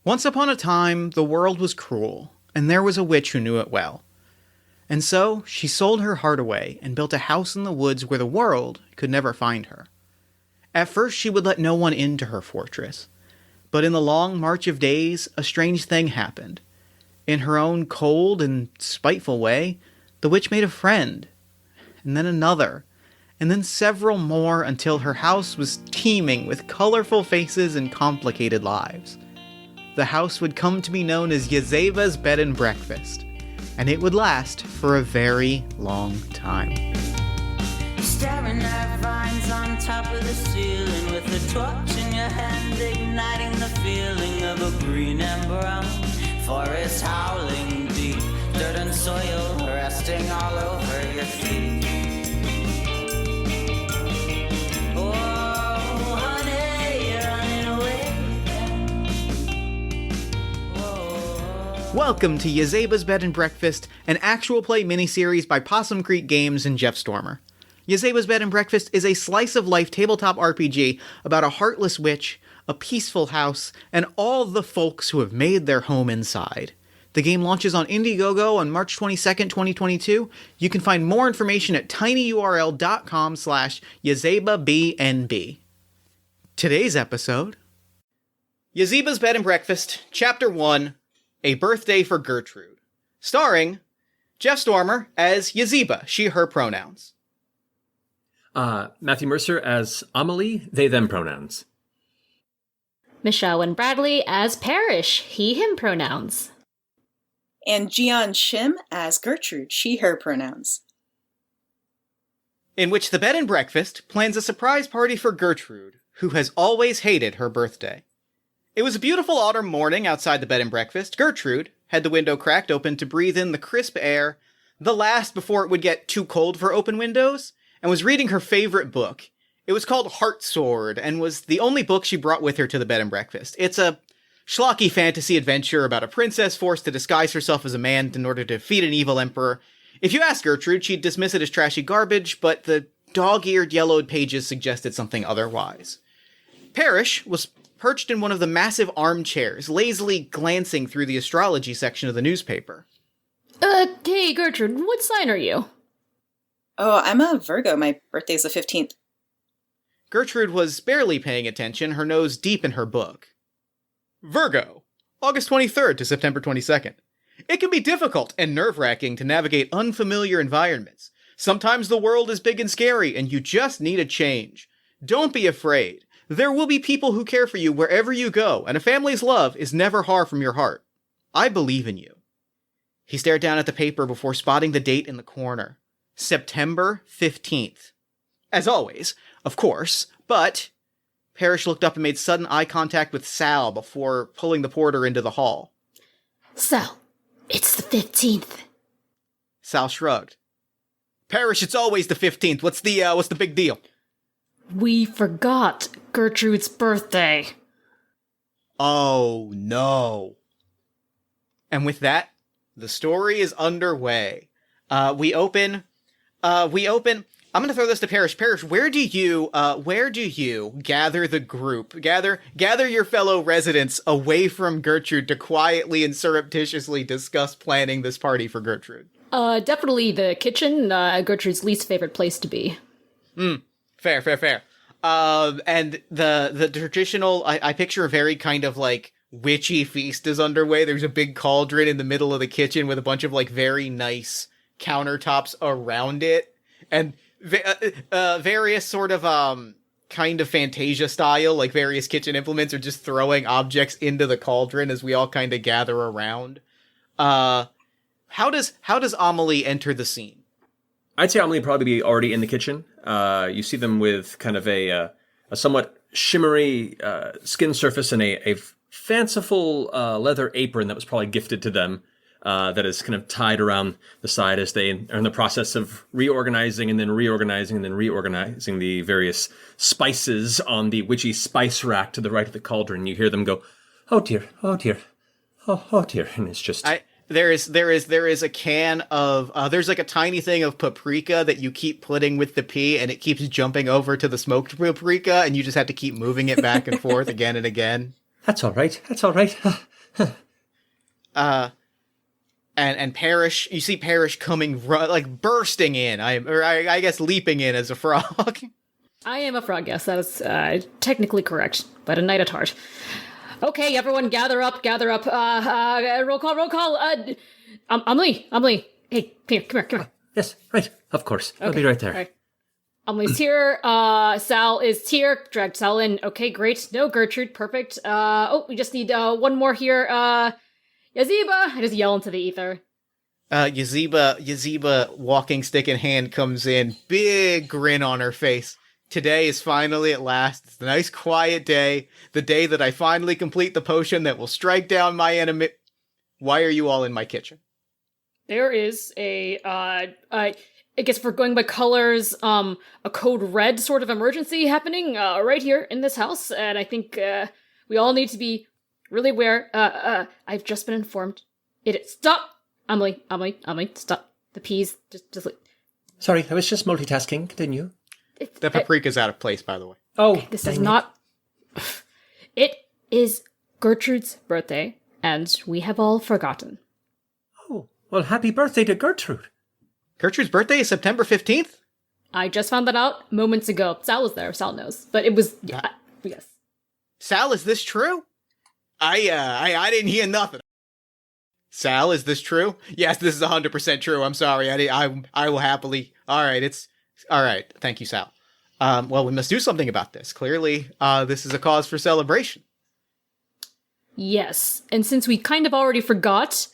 Once upon a time, the world was cruel, and there was a witch who knew it well. And so, she sold her heart away and built a house in the woods where the world could never find her. At first, she would let no one into her fortress. But in the long march of days, a strange thing happened. In her own cold and spiteful way, the witch made a friend, and then another, and then several more until her house was teeming with colorful faces and complicated lives. The house would come to be known as YAZEBA'S Bed and Breakfast, and it would last for a very long time. Staring at vines on top of the ceiling with a torch in your hand, igniting the feeling of a green and brown forest howling deep, dirt and soil resting all over your feet. Oh, honey, you're running away. Whoa. Welcome to YAZEBA'S Bed and Breakfast, an actual play miniseries by Possum Games and Jeff Stormer. YAZEBA'S Bed and Breakfast is a slice-of-life tabletop RPG about a heartless witch, a peaceful house, and all the folks who have made their home inside. The game launches on Indiegogo on March 22nd, 2022. You can find more information at tinyurl.com/YAZEBA'BNB. Today's episode: YAZEBA'S Bed and Breakfast, Chapter 1, A Birthday for Gertrude. Starring Jeff Stormer as YAZEBA, she, her pronouns. Matthew Mercer as Amelie, they, them pronouns. Nguyen-Bradley as Parrish, he, him pronouns. And Shim as Gertrude, she, her pronouns. In which the Bed and Breakfast plans a surprise party for Gertrude, who has always hated her birthday. It was a beautiful autumn morning outside the Bed and Breakfast. Gertrude had the window cracked open to breathe in the crisp air, the last before it would get too cold for open windows, and was reading her favorite book. It was called Heart Sword, and was the only book she brought with her to the Bed and Breakfast. It's a schlocky fantasy adventure about a princess forced to disguise herself as a man in order to defeat an evil emperor. If you ask Gertrude, she'd dismiss it as trashy garbage, but the dog-eared yellowed pages suggested something otherwise. Parrish was perched in one of the massive armchairs, lazily glancing through the astrology section of the newspaper. Hey Gertrude, what sign are you? Oh, I'm a Virgo. My birthday's the 15th. Gertrude was barely paying attention, her nose deep in her book. Virgo, August 23rd to September 22nd. It can be difficult and nerve-wracking to navigate unfamiliar environments. Sometimes the world is big and scary, and you just need a change. Don't be afraid. There will be people who care for you wherever you go, and a family's love is never far from your heart. I believe in you. He stared down at the paper before spotting the date in the corner. September 15th. As always, of course, but Parrish looked up and made sudden eye contact with Sal before pulling the porter into the hall. Sal, it's the 15th. Sal shrugged. Parrish, it's always the 15th. What's the big deal? We forgot Gertrude's birthday. Oh, no. And with that, the story is underway. We open, I'm gonna throw this to Parrish. Parrish, where do you gather the group, gather your fellow residents away from Gertrude to quietly and surreptitiously discuss planning this party for Gertrude? Definitely the kitchen, Gertrude's least favorite place to be. Fair. And the traditional, I picture a very kind of like witchy feast is underway. There's a big cauldron in the middle of the kitchen with a bunch of like very nice countertops around it, and various sort of kind of Fantasia style, like various kitchen implements are just throwing objects into the cauldron as we all kind of gather around. How does Amelie enter the scene? I'd say Amelie would probably be already in the kitchen. You see them with kind of a somewhat shimmery skin surface and a fanciful leather apron that was probably gifted to them. That is kind of tied around the side as they are in the process of reorganizing and then reorganizing and then reorganizing the various spices on the witchy spice rack to the right of the cauldron. You hear them go, "Oh dear, oh dear, oh dear," and it's just. There is a can of, there's like a tiny thing of paprika that you keep putting with the pea, and it keeps jumping over to the smoked paprika, and you just have to keep moving it back and forth again and again. That's all right. And Parrish, you see Parrish coming, bursting in. I guess leaping in as a frog. I am a frog, yes, that is technically correct, but a knight at heart. Okay, everyone, gather up. Roll call. Amelie. Hey, come here. Yes, right, of course. I'll be right there. Right. Amelie's here. Sal is here. Dragged Sal in. Okay, great. No Gertrude. Perfect. We just need one more here. Yazeba. I just yell into the ether. Yazeba, walking stick in hand, comes in. Big grin on her face. Today is finally at last. It's a nice quiet day. The day that I finally complete the potion that will strike down my enemy. Why are you all in my kitchen? There is I guess if we're going by colors, a code red sort of emergency happening right here in this house, and I think we all need to be really aware. I've just been informed. Stop! Amelie, stop. The peas, just Sorry, I was just multitasking. Continue. The paprika's out of place, by the way. Oh, this is not... It is Gertrude's birthday, and we have all forgotten. Oh, well, happy birthday to Gertrude. Gertrude's birthday is September 15th? I just found that out moments ago. Sal was there. Sal knows. But it was... yes. Sal, is this true? I didn't hear nothing. Sal, is this true? Yes, this is 100% true. I'm sorry. I will happily... All right. Thank you, Sal. Well, we must do something about this. Clearly, this is a cause for celebration. Yes. And since we kind of already forgot,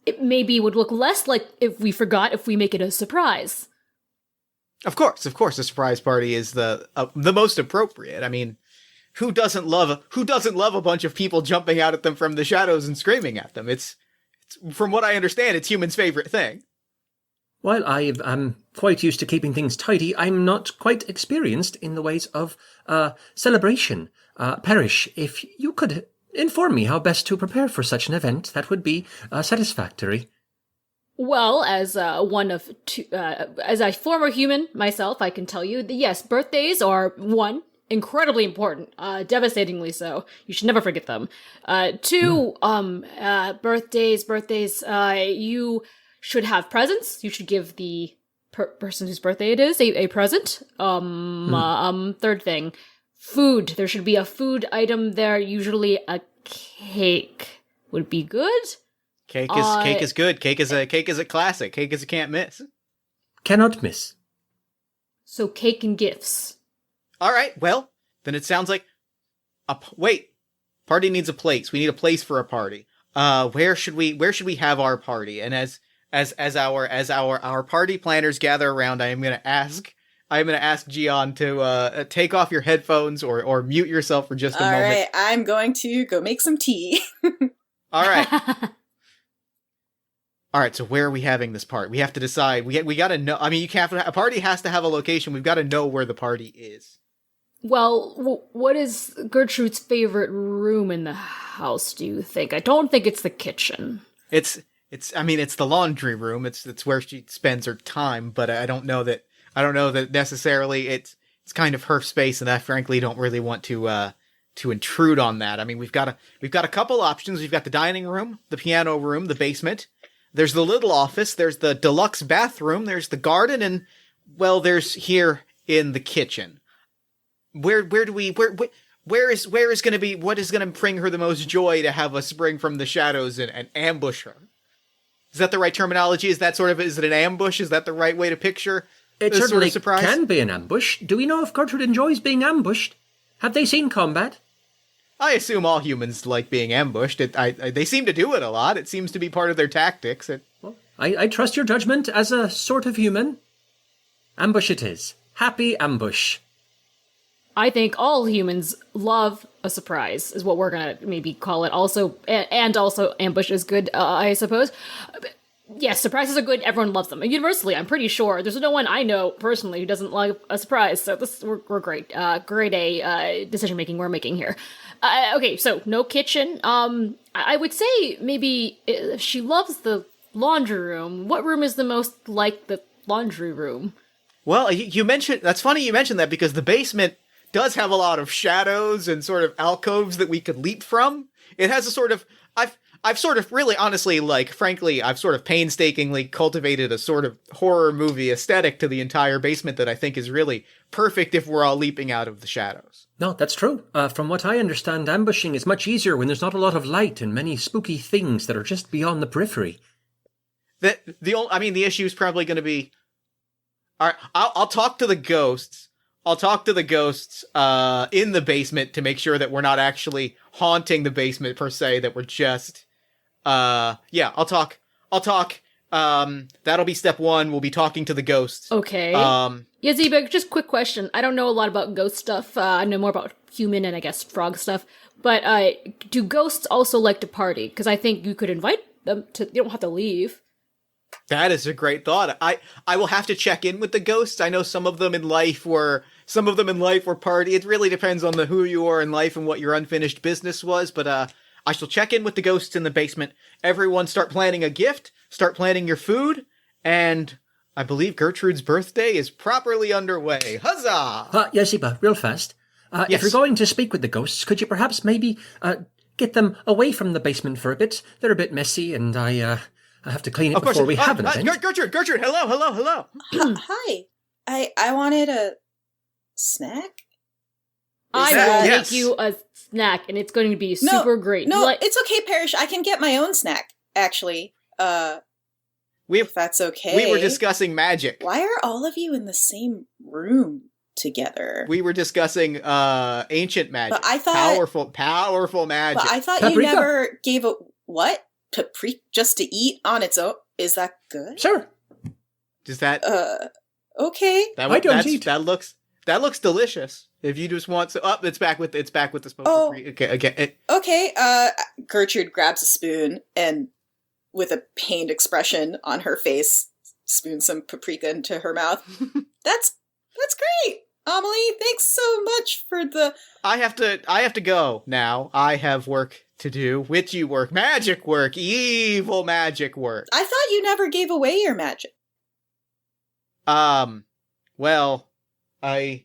it maybe would look less like if we forgot if we make it a surprise. Of course. A surprise party is the most appropriate. I mean, who doesn't love a bunch of people jumping out at them from the shadows and screaming at them? It's from what I understand, it's human's favorite thing. While I'm quite used to keeping things tidy, I'm not quite experienced in the ways of celebration. Parrish, if you could inform me how best to prepare for such an event, that would be satisfactory. Well, as one of two, as a former human myself, I can tell you that yes, birthdays are one, incredibly important, devastatingly so. You should never forget them. Two, birthdays. You should have presents. You should give the person whose birthday it is a present. Third thing, food. There should be a food item there. Usually a cake would be good. Cake is good. Cake is a classic. Cake is a can't miss. Cannot miss. So cake and gifts. All right. Well, then it sounds like party needs a place. We need a place for a party. Where should we have our party? And as our party planners gather around, I am going to ask Jeeyon to take off your headphones or mute yourself for just a moment. All right, I'm going to go make some tea. All right. All right, so where are we having this party? We have to decide. We got to know. I mean, a party has to have a location. We've got to know where the party is. Well, what is Gertrude's favorite room in the house, do you think? I don't think it's the kitchen. It's the laundry room. It's where she spends her time, but I don't know that necessarily it's kind of her space, and I frankly don't really want to intrude on that. I mean, we've got a couple options. We've got the dining room, the piano room, the basement. There's the little office, there's the deluxe bathroom, there's the garden, and, well, there's here in the kitchen. Where is going to be, what is going to bring her the most joy to have us spring from the shadows and ambush her? Is that the right terminology? Is it an ambush? Is that the right way to picture it this certainly sort of surprise? Can be an ambush. Do we know if Gertrude enjoys being ambushed? Have they seen combat? I assume all humans like being ambushed. They seem to do it a lot. It seems to be part of their tactics. Well, I trust your judgment as a sort of human. Ambush it is. Happy ambush. I think all humans love a surprise, is what we're going to maybe call it. Also, and also ambush is good, I suppose. But yes, surprises are good. Everyone loves them. And universally, I'm pretty sure. There's no one I know personally who doesn't like a surprise. So we're great. Grade A decision-making we're making here. Okay, so no kitchen. I would say maybe if she loves the laundry room, what room is the most like the laundry room? Well, that's funny you mentioned that, because the basement does have a lot of shadows and sort of alcoves that we could leap from. it has a sort of, I've sort of really honestly, like, frankly, I've sort of painstakingly cultivated a sort of horror movie aesthetic to the entire basement that I think is really perfect if we're all leaping out of the shadows. No, that's true. From what I understand, ambushing is much easier when there's not a lot of light and many spooky things that are just beyond the periphery. The issue is probably going to be, all right, I'll talk to the ghosts. I'll talk to the ghosts in the basement to make sure that we're not actually haunting the basement per se, that we're just, I'll talk. That'll be step one. We'll be talking to the ghosts. Okay. Yazeba, just quick question. I don't know a lot about ghost stuff. I know more about human and I guess frog stuff. But do ghosts also like to party? Because I think you could invite them to. You don't have to leave. That is a great thought. I will have to check in with the ghosts. I know some of them in life were party. It really depends on who you are in life and what your unfinished business was. But I shall check in with the ghosts in the basement. Everyone start planning a gift. Start planning your food. And I believe Gertrude's birthday is properly underway. Huzzah! Yazeba, real fast. Yes. If you're going to speak with the ghosts, could you perhaps maybe get them away from the basement for a bit? They're a bit messy, and I have to clean it before we have an event. Gertrude, hello. Hi. I wanted a snack. I will make you a snack, and it's going to be super great. No, it's okay, Parrish. I can get my own snack, actually. If that's okay. We were discussing magic. Why are all of you in the same room together? We were discussing ancient magic. But I thought powerful magic. But I thought Paprika. You never gave a what? Paprika just to eat on its own? Is that good? Sure. Does that okay. That looks delicious. If you just want it's back with the spoon. Okay. Gertrude grabs a spoon and with a pained expression on her face, spoons some paprika into her mouth. That's great. Amelie, thanks so much for the... I have to go now. I have work to do. Witchy work. Magic work. Evil magic work. I thought you never gave away your magic. Well, a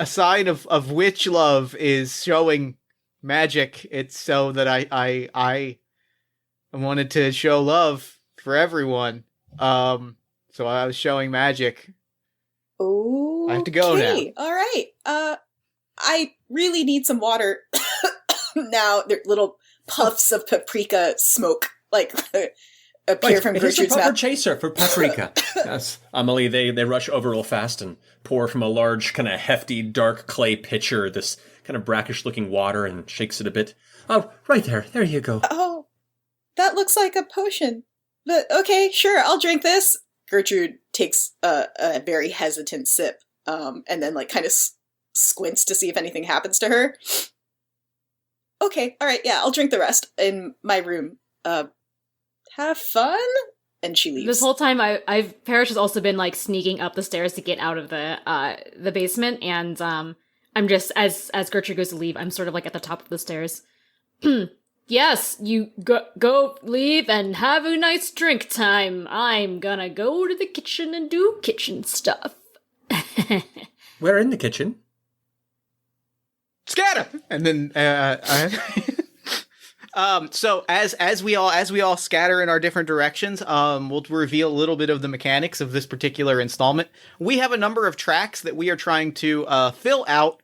sign of witch love is showing magic. It's so that I wanted to show love for everyone. So I was showing magic. Oh, I have to go now. All right. I really need some water now. There little puffs of paprika smoke appear from Gertrude's It's a proper mouth. chaser for paprika. Yes, Amelie. They rush over real fast and pour from a large, kind of hefty, dark clay pitcher this kind of brackish-looking water and shakes it a bit. Oh, right there. There you go. Oh, that looks like a potion. But okay, sure, I'll drink this. Gertrude takes a very hesitant sip, and then kind of squints to see if anything happens to her. Okay, all right, yeah, I'll drink the rest in my room. Have fun, and she leaves. This whole time, Parrish has also been sneaking up the stairs to get out of the basement, and I'm just as Gertrude goes to leave, I'm sort of at the top of the stairs. Yes, you go leave and have a nice drink time. I'm gonna go to the kitchen and do kitchen stuff. We're in the kitchen. Scatter! And then so as we all scatter in our different directions, we'll reveal a little bit of the mechanics of this particular installment. We have a number of tracks that we are trying to fill out,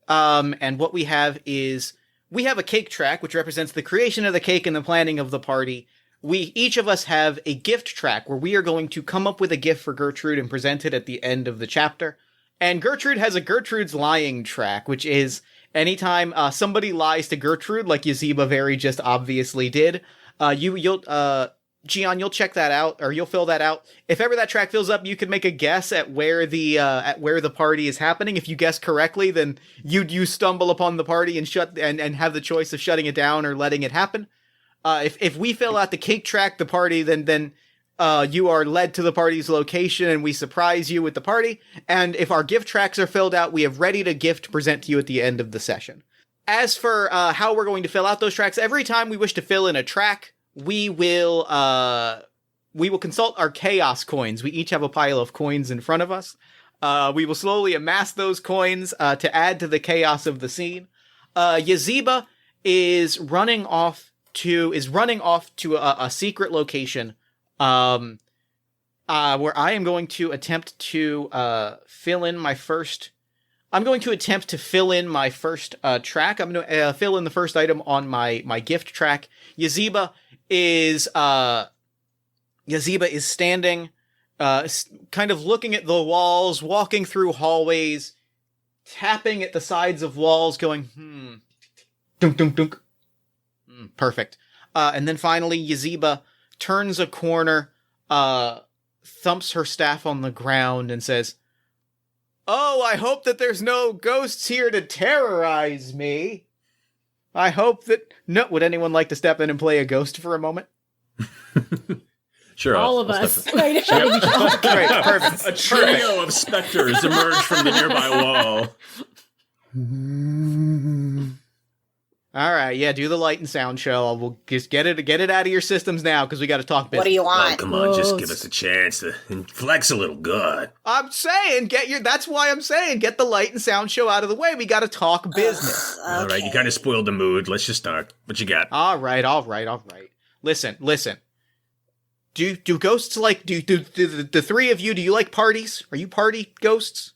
and what we have is we have a cake track, which represents the creation of the cake and the planning of the party. Each of us have a gift track where we are going to come up with a gift for Gertrude and present it at the end of the chapter. And Gertrude has a Gertrude's lying track, which is anytime somebody lies to Gertrude, like Yazeba very just obviously did, Jeeyon, you'll check that out, or you'll fill that out. If ever that track fills up, you can make a guess at where the party is happening. If you guess correctly, then you stumble upon the party and have the choice of shutting it down or letting it happen. If we fill out the cake track, the party, then you are led to the party's location and we surprise you with the party. And if our gift tracks are filled out, we have ready to gift present to you at the end of the session. As for how we're going to fill out those tracks, every time we wish to fill in a track, we will consult our chaos coins. We each have a pile of coins in front of us. We will slowly amass those coins to add to the chaos of the scene. Yazeba is running off to a secret location, where I am going to attempt to fill in my first. I'm going to attempt to fill in my first track. I'm going to fill in the first item on my gift track. Yazeba is standing, kind of looking at the walls, walking through hallways, tapping at the sides of walls, going, dunk, dunk, dunk. Perfect. And then finally, Yazeba turns a corner, thumps her staff on the ground, and says, "Oh, I hope that there's no ghosts here to terrorize me. I hope that..." No, would anyone like to step in and play a ghost for a moment? Sure. All I'll of us. step in. Great, perfect. A trio of specters emerge from the nearby wall. All right, yeah, do the light and sound show. We'll just get it out of your systems now, because we got to talk business. What do you Oh, want? come on, just give us a chance to flex a little good. I'm saying, that's why I'm saying, get the light and sound show out of the way. We got to talk business. All right, you kind of spoiled the mood. Let's just start. What you got? All right. Listen. Do ghosts like, do the three of you, do you like parties? Are you party ghosts?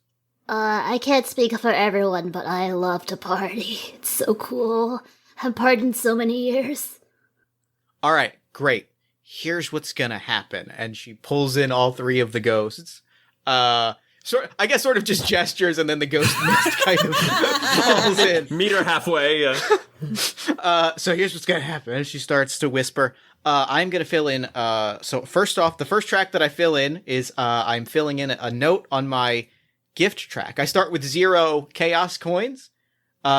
I can't speak for everyone, but I love to party. It's so cool. I've partied so many years. All right, great. Here's what's gonna happen. And she pulls in all three of the ghosts. I guess sort of just gestures, and then the ghost mist kind of falls in. Meet her halfway. So here's what's gonna happen. And she starts to whisper. I'm gonna fill in, so first off, the first track that I fill in is, I'm filling in a note on my gift track. I start with 0 chaos coins.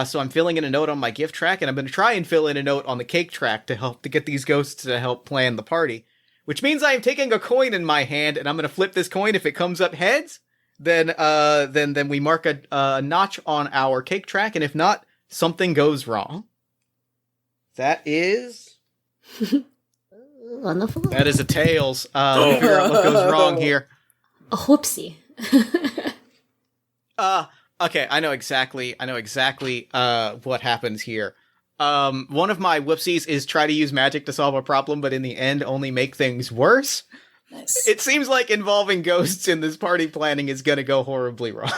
So I'm filling in a note on my gift track, and I'm going to try and fill in a note on the cake track to get these ghosts to help plan the party. Which means I am taking a coin in my hand, and I'm going to flip this coin. If it comes up heads, then we mark a notch on our cake track, and if not, something goes wrong. That is Wonderful. That is a tails. Figure out what goes wrong here. A whoopsie. Okay, I know exactly what happens here. One of my whoopsies is try to use magic to solve a problem, but in the end only make things worse. Nice. It seems like involving ghosts in this party planning is gonna go horribly wrong.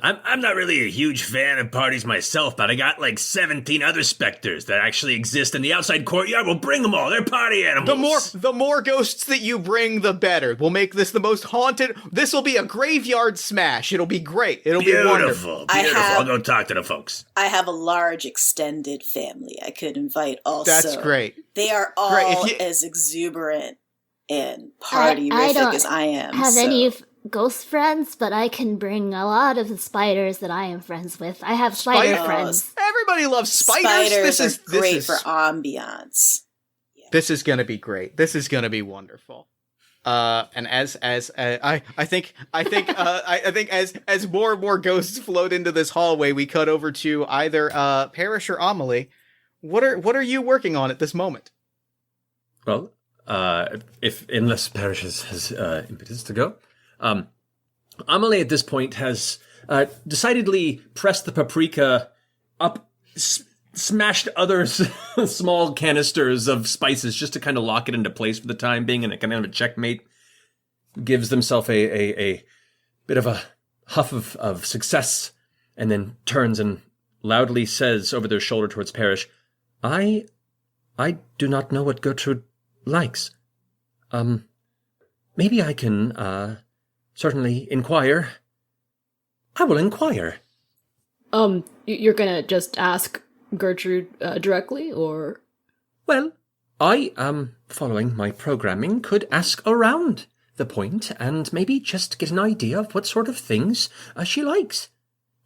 I'm not really a huge fan of parties myself, but I got like 17 other specters that actually exist in the outside courtyard. We'll bring them all. They're party animals. The more ghosts that you bring, the better. We'll make this the most haunted. This will be a graveyard smash. It'll be great. It'll be wonderful. Beautiful. I'll go talk to the folks. I have a large extended family I could invite also. That's great. They are all Great. as exuberant and party-rific don't as I am. have so. any ghost friends, but I can bring a lot of the spiders that I am friends with. I have spider Spiders? friends. Everybody loves spiders. Spiders This are great is for ambiance. This is gonna be great. This is gonna be wonderful. And I think as more and more ghosts float into this hallway, we cut over to either Parrish or Amelie. What are you working on at this moment? Well, unless Parrish has impetus to go, Amelie at this point has decidedly pressed the paprika up, smashed other small canisters of spices just to kind of lock it into place for the time being, and a kind of a checkmate. Gives themselves a bit of a huff of success, and then turns and loudly says over their shoulder towards Parrish, I do not know what Gertrude likes. Maybe I can, certainly inquire. I will inquire. You're gonna just ask Gertrude directly, or? Well, I, following my programming, could ask around the point and maybe just get an idea of what sort of things she likes.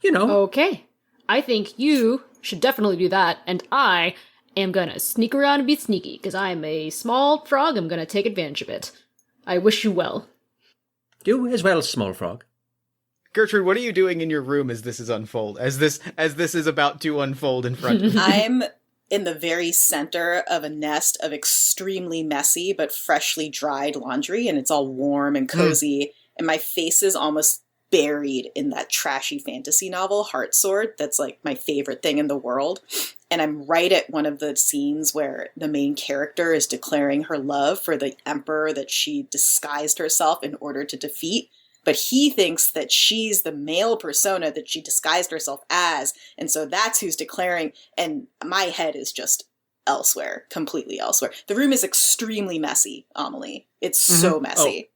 You know. Okay. I think you should definitely do that, and I am gonna sneak around and be sneaky, because I'm a small frog. I'm gonna take advantage of it. I wish you well. You as well, small frog. Gertrude, what are you doing in your room as this is about to unfold in front of you? I'm in the very center of a nest of extremely messy but freshly dried laundry, and it's all warm and cozy, and my face is almost buried in that trashy fantasy novel, Heartsword. That's like my favorite thing in the world. And I'm right at one of the scenes where the main character is declaring her love for the emperor that she disguised herself in order to defeat. But he thinks that she's the male persona that she disguised herself as. And so that's who's declaring. And my head is just elsewhere, completely elsewhere. The room is extremely messy, Amelie. It's so messy.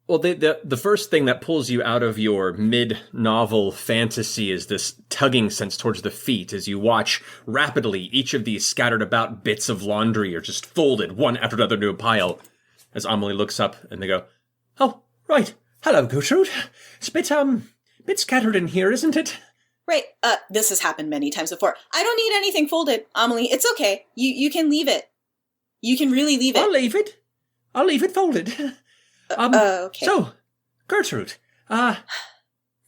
Well, the first thing that pulls you out of your mid-novel fantasy is this tugging sense towards the feet as you watch rapidly each of these scattered about bits of laundry are just folded one after another into a pile. As Amelie looks up and they go, "Oh, right. Hello, Gertrude. It's a bit scattered in here, isn't it?" Right. This has happened many times before. I don't need anything folded, Amelie. It's okay. You can leave it. You can really leave it. I'll leave it folded. Okay. So, Gertrude, a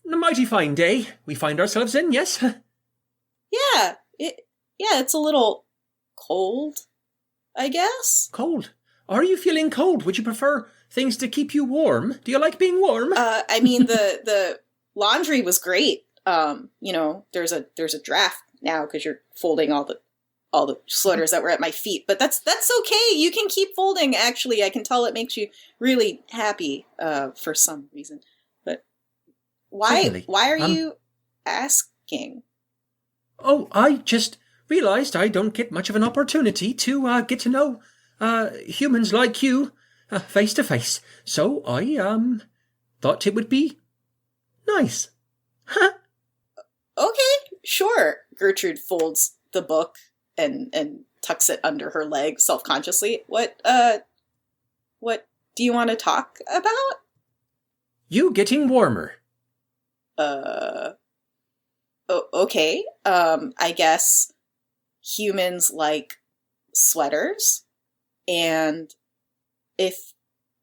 mighty fine day we find ourselves in, yes? Yeah. It's a little cold, I guess. Cold? Are you feeling cold? Would you prefer things to keep you warm? Do you like being warm? I mean, the laundry was great. There's a draft now because you're folding all the sweaters that were at my feet, but that's okay. You can keep folding. Actually, I can tell it makes you really happy for some reason. But why are you asking? Oh, I just realized I don't get much of an opportunity to get to know humans like you face to face. So I thought it would be nice. Huh? Okay, sure. Gertrude folds the book and tucks it under her leg self-consciously. What do you want to talk about? You getting warmer. Okay. I guess humans like sweaters, and if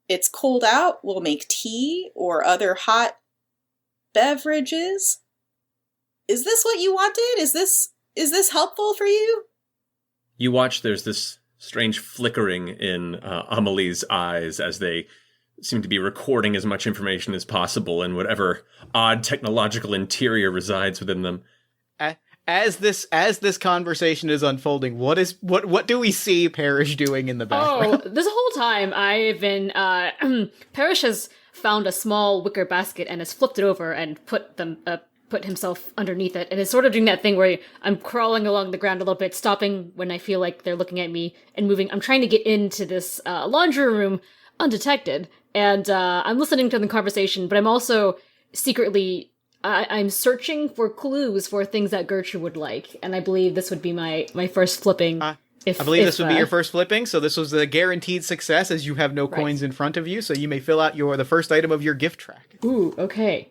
it's cold out, we'll make tea or other hot beverages. Is this what you wanted? Is this helpful for you? You watch there's this strange flickering in Amelie's eyes as they seem to be recording as much information as possible in whatever odd technological interior resides within them. As this conversation is unfolding, what do we see Parrish doing in the background? Oh, this whole time I've been Parrish has found a small wicker basket and has flipped it over and put himself underneath it, and is sort of doing that thing where I'm crawling along the ground a little bit, stopping when I feel like they're looking at me, and moving. I'm trying to get into this laundry room undetected, and I'm listening to the conversation, but I'm also secretly I'm searching for clues for things that Gertrude would like, and I believe this would be my first flipping. I believe this would be your first flipping, so this was a guaranteed success as you have no coins in front of you, so you may fill out the first item of your gift track. Ooh, okay.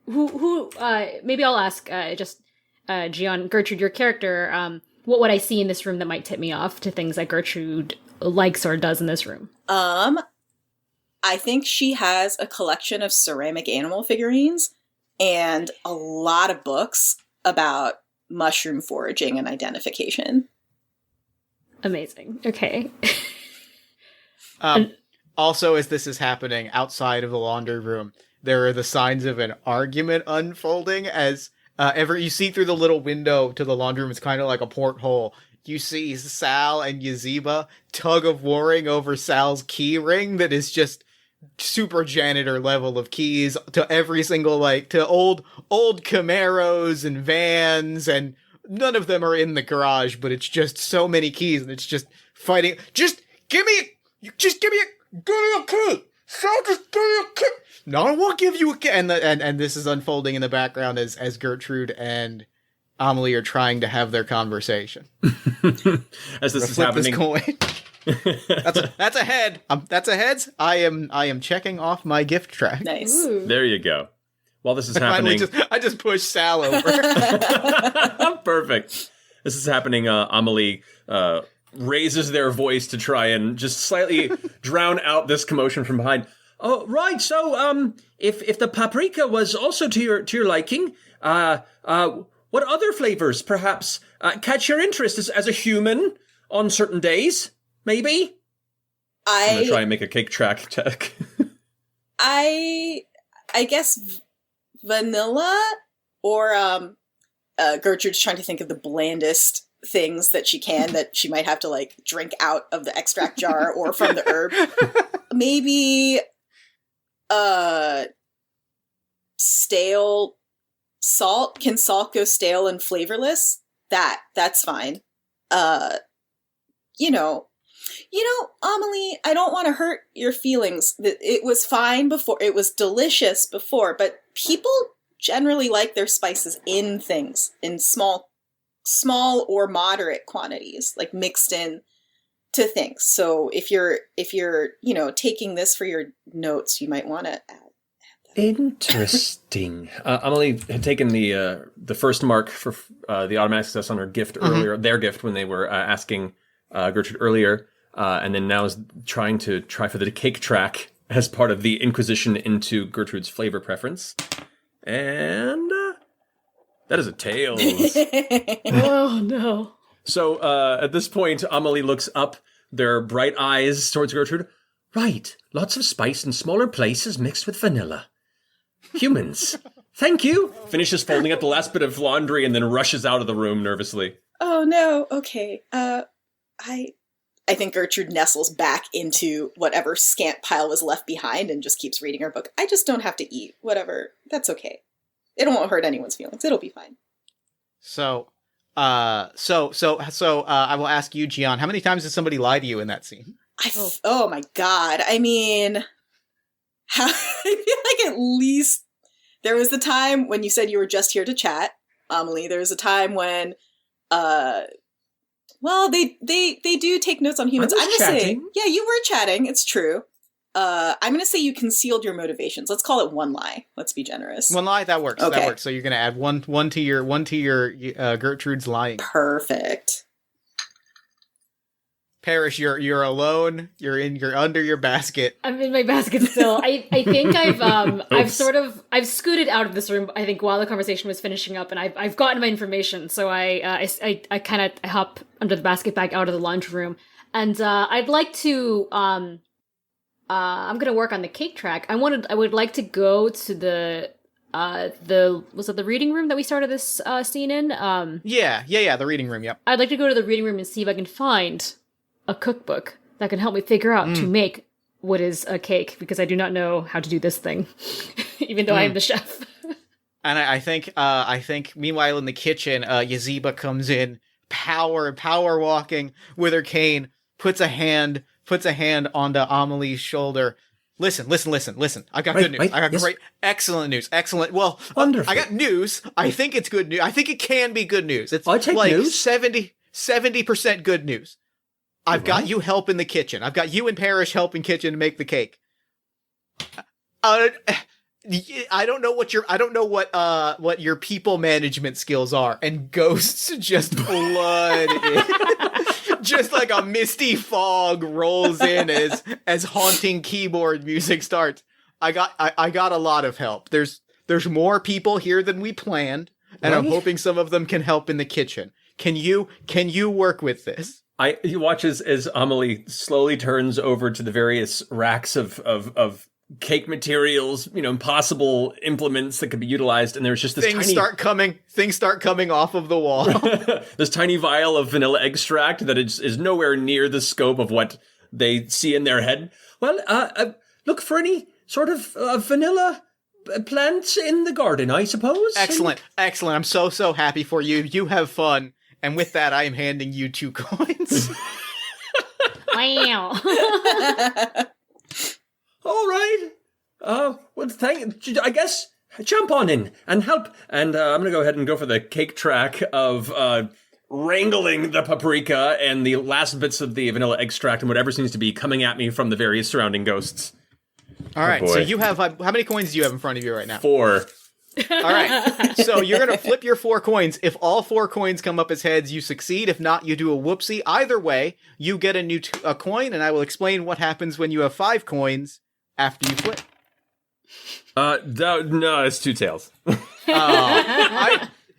Maybe I'll ask, Jeeyon, Gertrude, your character, what would I see in this room that might tip me off to things that Gertrude likes or does in this room? I think she has a collection of ceramic animal figurines and a lot of books about mushroom foraging and identification. Amazing. Okay. Also, as this is happening outside of the laundry room, there are the signs of an argument unfolding as you see through the little window to the laundry room. It's kind of like a porthole. You see Sal and YAZEBA tug of warring over Sal's key ring that is just super janitor level of keys to every single, to old Camaros and vans, and none of them are in the garage, but it's just so many keys, and it's just fighting. Just give me a key! Sal, just give me a key! No, I won't give you a key! And this is unfolding in the background as Gertrude and Amelie are trying to have their conversation. As this is happening. This coin. That's a head. That's a heads. I am checking off my gift track. Nice. Ooh. There you go. While this is happening, I just push Sal over. Perfect. This is happening. Amelie raises their voice to try and just slightly drown out this commotion from behind. Oh, right. So, if the paprika was also to your liking, what other flavors perhaps catch your interest as a human on certain days? Maybe? I'm going to try and make a cake track check. I I guess vanilla or Gertrude's trying to think of the blandest things that she might have to like drink out of the extract jar or from the herb. Maybe stale salt. Can salt go stale and flavorless? That's fine. Amelie, I don't want to hurt your feelings. It was fine before. It was delicious before, but people generally like their spices in things, in small or moderate quantities, like mixed in to things. So if you're taking this for your notes, you might want to add. Interesting. Amelie had taken the first mark for the automatic success on her gift earlier, their gift when they were asking Gertrude earlier, and then now is trying to try for the cake track as part of the inquisition into Gertrude's flavor preference. And that is a tails. Oh, no. So at this point, Amelie looks up, their bright eyes towards Gertrude. Right, lots of spice in smaller places mixed with vanilla. Humans. Thank you. Finishes folding up the last bit of laundry and then rushes out of the room nervously. Oh, no. Okay. I think Gertrude nestles back into whatever scant pile was left behind and just keeps reading her book. I just don't have to eat. Whatever. That's okay. It won't hurt anyone's feelings. It'll be fine. So I will ask you, Jeeyon, how many times did somebody lie to you in that scene? Oh my God. I mean, I feel like at least there was the time when you said you were just here to chat, Amelie. There was a time when, they do take notes on humans. I'm gonna say, yeah, you were chatting. It's true. I'm gonna say you concealed your motivations. Let's call it one lie. Let's be generous. One lie, that works. Okay. That works. So you're gonna add one to your Gertrude's lying. Perfect. Parrish, you're alone. You're under your basket. I'm in my basket still. I think I've scooted out of this room. I think while the conversation was finishing up, and I've gotten my information. So I kind of hop under the basket back out of the laundry room, and I'd like to I'm gonna work on the cake track. I would like to go to the was it the reading room that we started this scene in? Yeah, the reading room. Yep. I'd like to go to the reading room and see if I can find a cookbook that can help me figure out to make what is a cake, because I do not know how to do this thing, even though I am the chef. And I think meanwhile in the kitchen, Yazeba comes in, power walking with her cane, puts a hand onto Amelie's shoulder. Listen. I got good news. I got great, excellent news. Excellent. Well, wonderful. I got news. I think it's good news. I think it can be good news. It's I take like news. 70% good news. I've got you help in the kitchen. I've got you and Parrish help in kitchen to make the cake. I don't know what your people management skills are, and ghosts just flood in. Just like a misty fog rolls in as haunting keyboard music starts. I got a lot of help. There's more people here than we planned, and I'm hoping some of them can help in the kitchen. Can you work with this? He watches as Amelie slowly turns over to the various racks of cake materials, possible implements that could be utilized, and there's just this things start coming off of the wall. This tiny vial of vanilla extract that is nowhere near the scope of what they see in their head. Well, look for any sort of vanilla plants in the garden, I suppose. Excellent. I'm so happy for you. You have fun. And with that, I am handing you 2 coins. Wow. All right. Well, I guess jump on in and help. And I'm going to go ahead and go for the cake track of wrangling the paprika and the last bits of the vanilla extract and whatever seems to be coming at me from the various surrounding ghosts. All right. So you have, how many coins do you have in front of you right now? 4. All right. So you're going to flip your 4 coins. If all 4 coins come up as heads, you succeed. If not, you do a whoopsie. Either way, you get a coin, and I will explain what happens when you have 5 coins after you flip. No, it's 2 tails.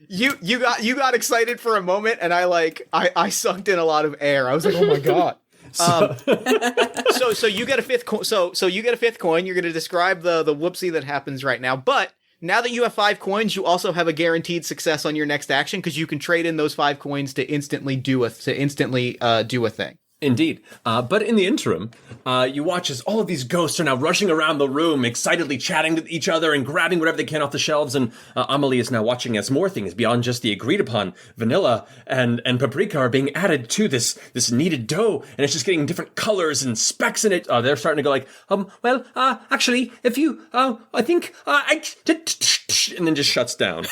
You got excited for a moment, and I sucked in a lot of air. I was like, oh my God. So you get a fifth coin. So you get a fifth coin. You're going to describe the whoopsie that happens right now. But now that you have 5 coins, you also have a guaranteed success on your next action because you can trade in those 5 coins to instantly do a thing. Indeed. But in the interim, you watch as all of these ghosts are now rushing around the room, excitedly chatting to each other and grabbing whatever they can off the shelves. And Amelie is now watching as more things beyond just the agreed upon vanilla and paprika are being added to this kneaded dough. And it's just getting different colors and specks in it. They're starting to go like, actually, if you, I think, and then just shuts down.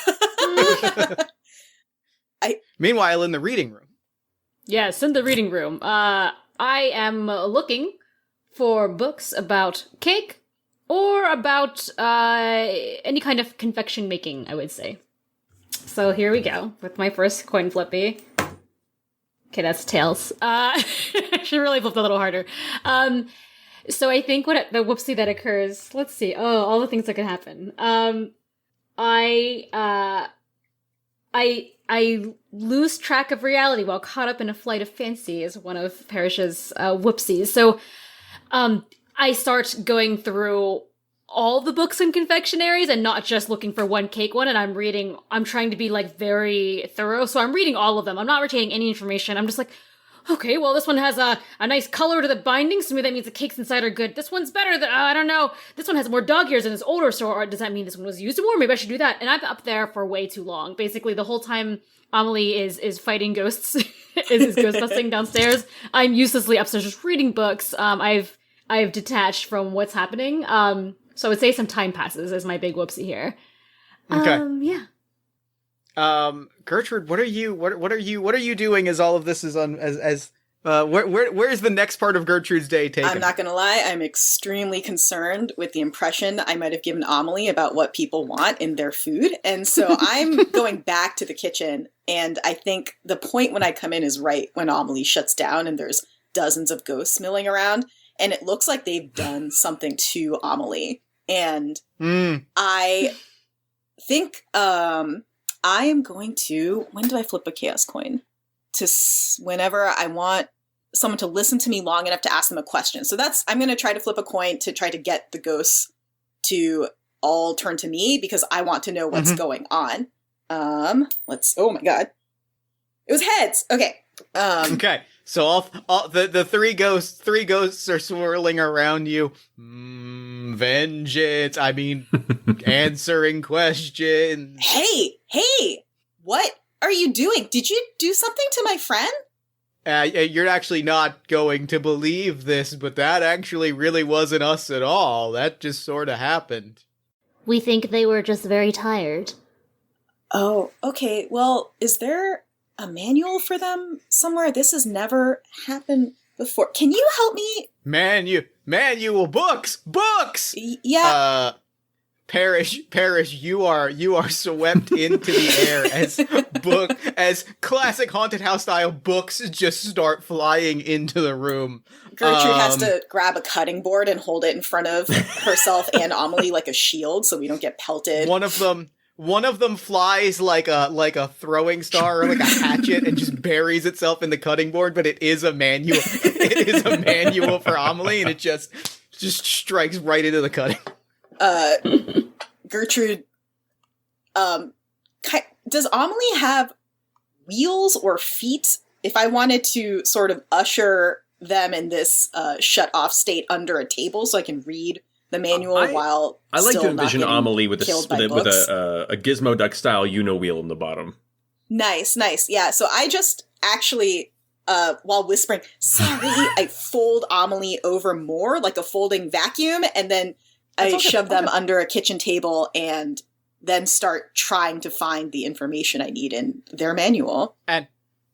Meanwhile, in the reading room. Yes, in the reading room. I am looking for books about cake or about any kind of confection making, I would say. So here we go with my first coin flippy. Okay, that's tails. I should really flip a little harder. So I think the whoopsie that occurs, let's see. Oh, all the things that can happen. I lose track of reality while caught up in a flight of fancy is one of Parrish's whoopsies. So I start going through all the books and confectionaries and not just looking for one cake one. And I'm trying to be like very thorough. So I'm reading all of them. I'm not retaining any information. I'm just like, okay, well, this one has a nice color to the binding, so maybe that means the cakes inside are good. This one's better than, I don't know. This one has more dog ears and is older, so does that mean this one was used more? Maybe I should do that. And I'm up there for way too long. Basically, the whole time Amelie is fighting ghosts, is ghost busting downstairs, I'm uselessly upstairs just reading books. I've detached from what's happening. So I would say some time passes is my big whoopsie here. Okay. Yeah. Gertrude, what are you doing as all of this is on where is the next part of Gertrude's day taken? I'm not gonna lie, I'm extremely concerned with the impression I might have given Amelie about what people want in their food. And so I'm going back to the kitchen, and I think the point when I come in is right when Amelie shuts down and there's dozens of ghosts milling around, and it looks like they've done something to Amelie. And I think I am going to, when do I flip a chaos coin? Whenever I want someone to listen to me long enough to ask them a question. So I'm going to try to flip a coin to try to get the ghosts to all turn to me because I want to know what's going on. Oh my God. It was heads. Okay. Okay. So all the three ghosts are swirling around you. Vengeance. I mean, answering questions. Hey, what are you doing? Did you do something to my friend? You're actually not going to believe this, but that actually really wasn't us at all. That just sort of happened. We think they were just very tired. Oh, okay. Well, is there a manual for them somewhere? This has never happened before. Can you help me? Manual books. Yeah. Parrish, you are swept into the air as classic haunted house style books just start flying into the room. Gertrude has to grab a cutting board and hold it in front of herself and Amelie like a shield so we don't get pelted. One of them flies like a throwing star or like a hatchet and just buries itself in the cutting board, but it is a manual. It is a manual for Amelie, and it just strikes right into the cutting. Gertrude, does Amelie have wheels or feet? If I wanted to sort of usher them in this shut off state under a table so I can read the manual while I like still to envision not Amelie with killed by a books. Gizmo Duck style wheel in the bottom. Nice. Yeah, so I just actually, while whispering, sorry, I fold Amelie over more like a folding vacuum, and then I shove them under a kitchen table and then start trying to find the information I need in their manual. And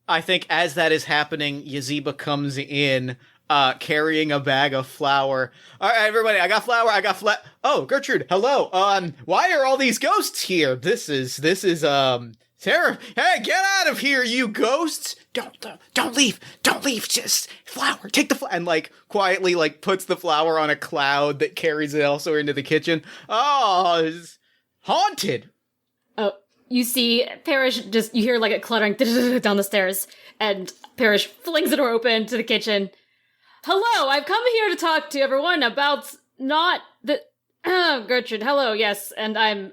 I think as that is happening, Yazeba comes in, carrying a bag of flour. All right, everybody, I got flour. Oh, Gertrude, hello. Why are all these ghosts here? This is Sarah. Hey, get out of here, you ghosts! Don't leave. Just flour. Take the flour. And quietly puts the flour on a cloud that carries it elsewhere into the kitchen. Oh, it's haunted. Oh, you see Parrish you hear a cluttering down the stairs, and Parrish flings the door open to the kitchen. hello, I've come here to talk to everyone about not the... Gertrude, hello, yes, and I'm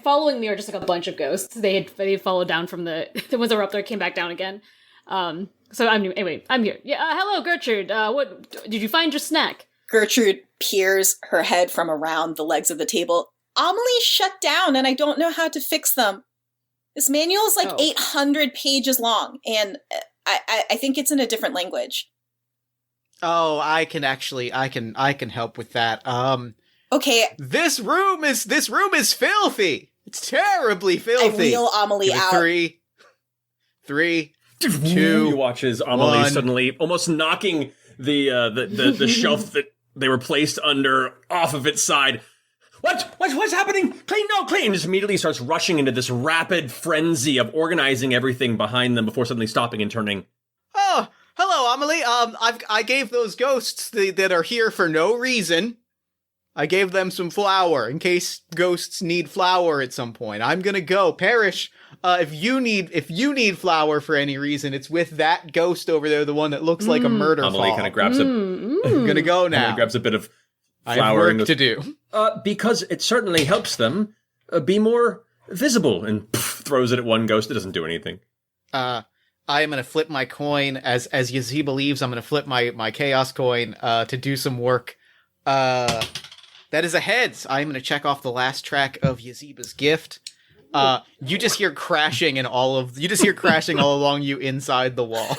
following me are just like a bunch of ghosts. They followed down from the ones that were up there, came back down again. So I'm here. Yeah, hello, Gertrude. What did you find your snack? Gertrude peers her head from around the legs of the table. Amelie's shut down, and I don't know how to fix them. This manual is like 800 pages long, and I think it's in a different language. Oh, I can help with that. Okay. This room is filthy. It's terribly filthy. I wheel Amelie out. 3, 2. You watch as Amelie suddenly almost knocking the shelf that they were placed under off of its side. What's happening? Clean! Just immediately starts rushing into this rapid frenzy of organizing everything behind them before suddenly stopping and turning. Oh, hello, Amelie. I gave those ghosts that are here for no reason. I gave them some flour in case ghosts need flour at some point. I'm gonna go. Parrish, if you need flour for any reason, it's with that ghost over there, the one that looks like a murder Amelie fall. kind of grabs I'm gonna go now. Amelie grabs a bit of I flour have work to do. Because it certainly helps them be more visible, and throws it at one ghost. It doesn't do anything. I am going to flip my coin, as Yazeba leaves, I'm going to flip my chaos coin to do some work. That is a heads. I'm going to check off the last track of Yazeba's gift. You just hear crashing all along you inside the walls.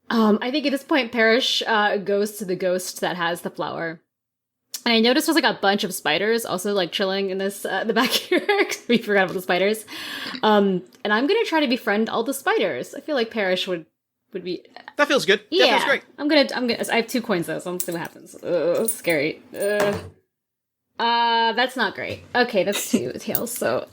I think at this point, Parrish goes to the ghost that has the flower. And I noticed there's like a bunch of spiders also like chilling in this the back here. 'Cause we forgot about the spiders. And I'm gonna try to befriend all the spiders. I feel like Parrish would be. That feels good. Yeah, that feels great. I'm gonna. I have 2 coins though, so I'm gonna see what happens. Scary. That's not great. Okay, that's 2 tails. So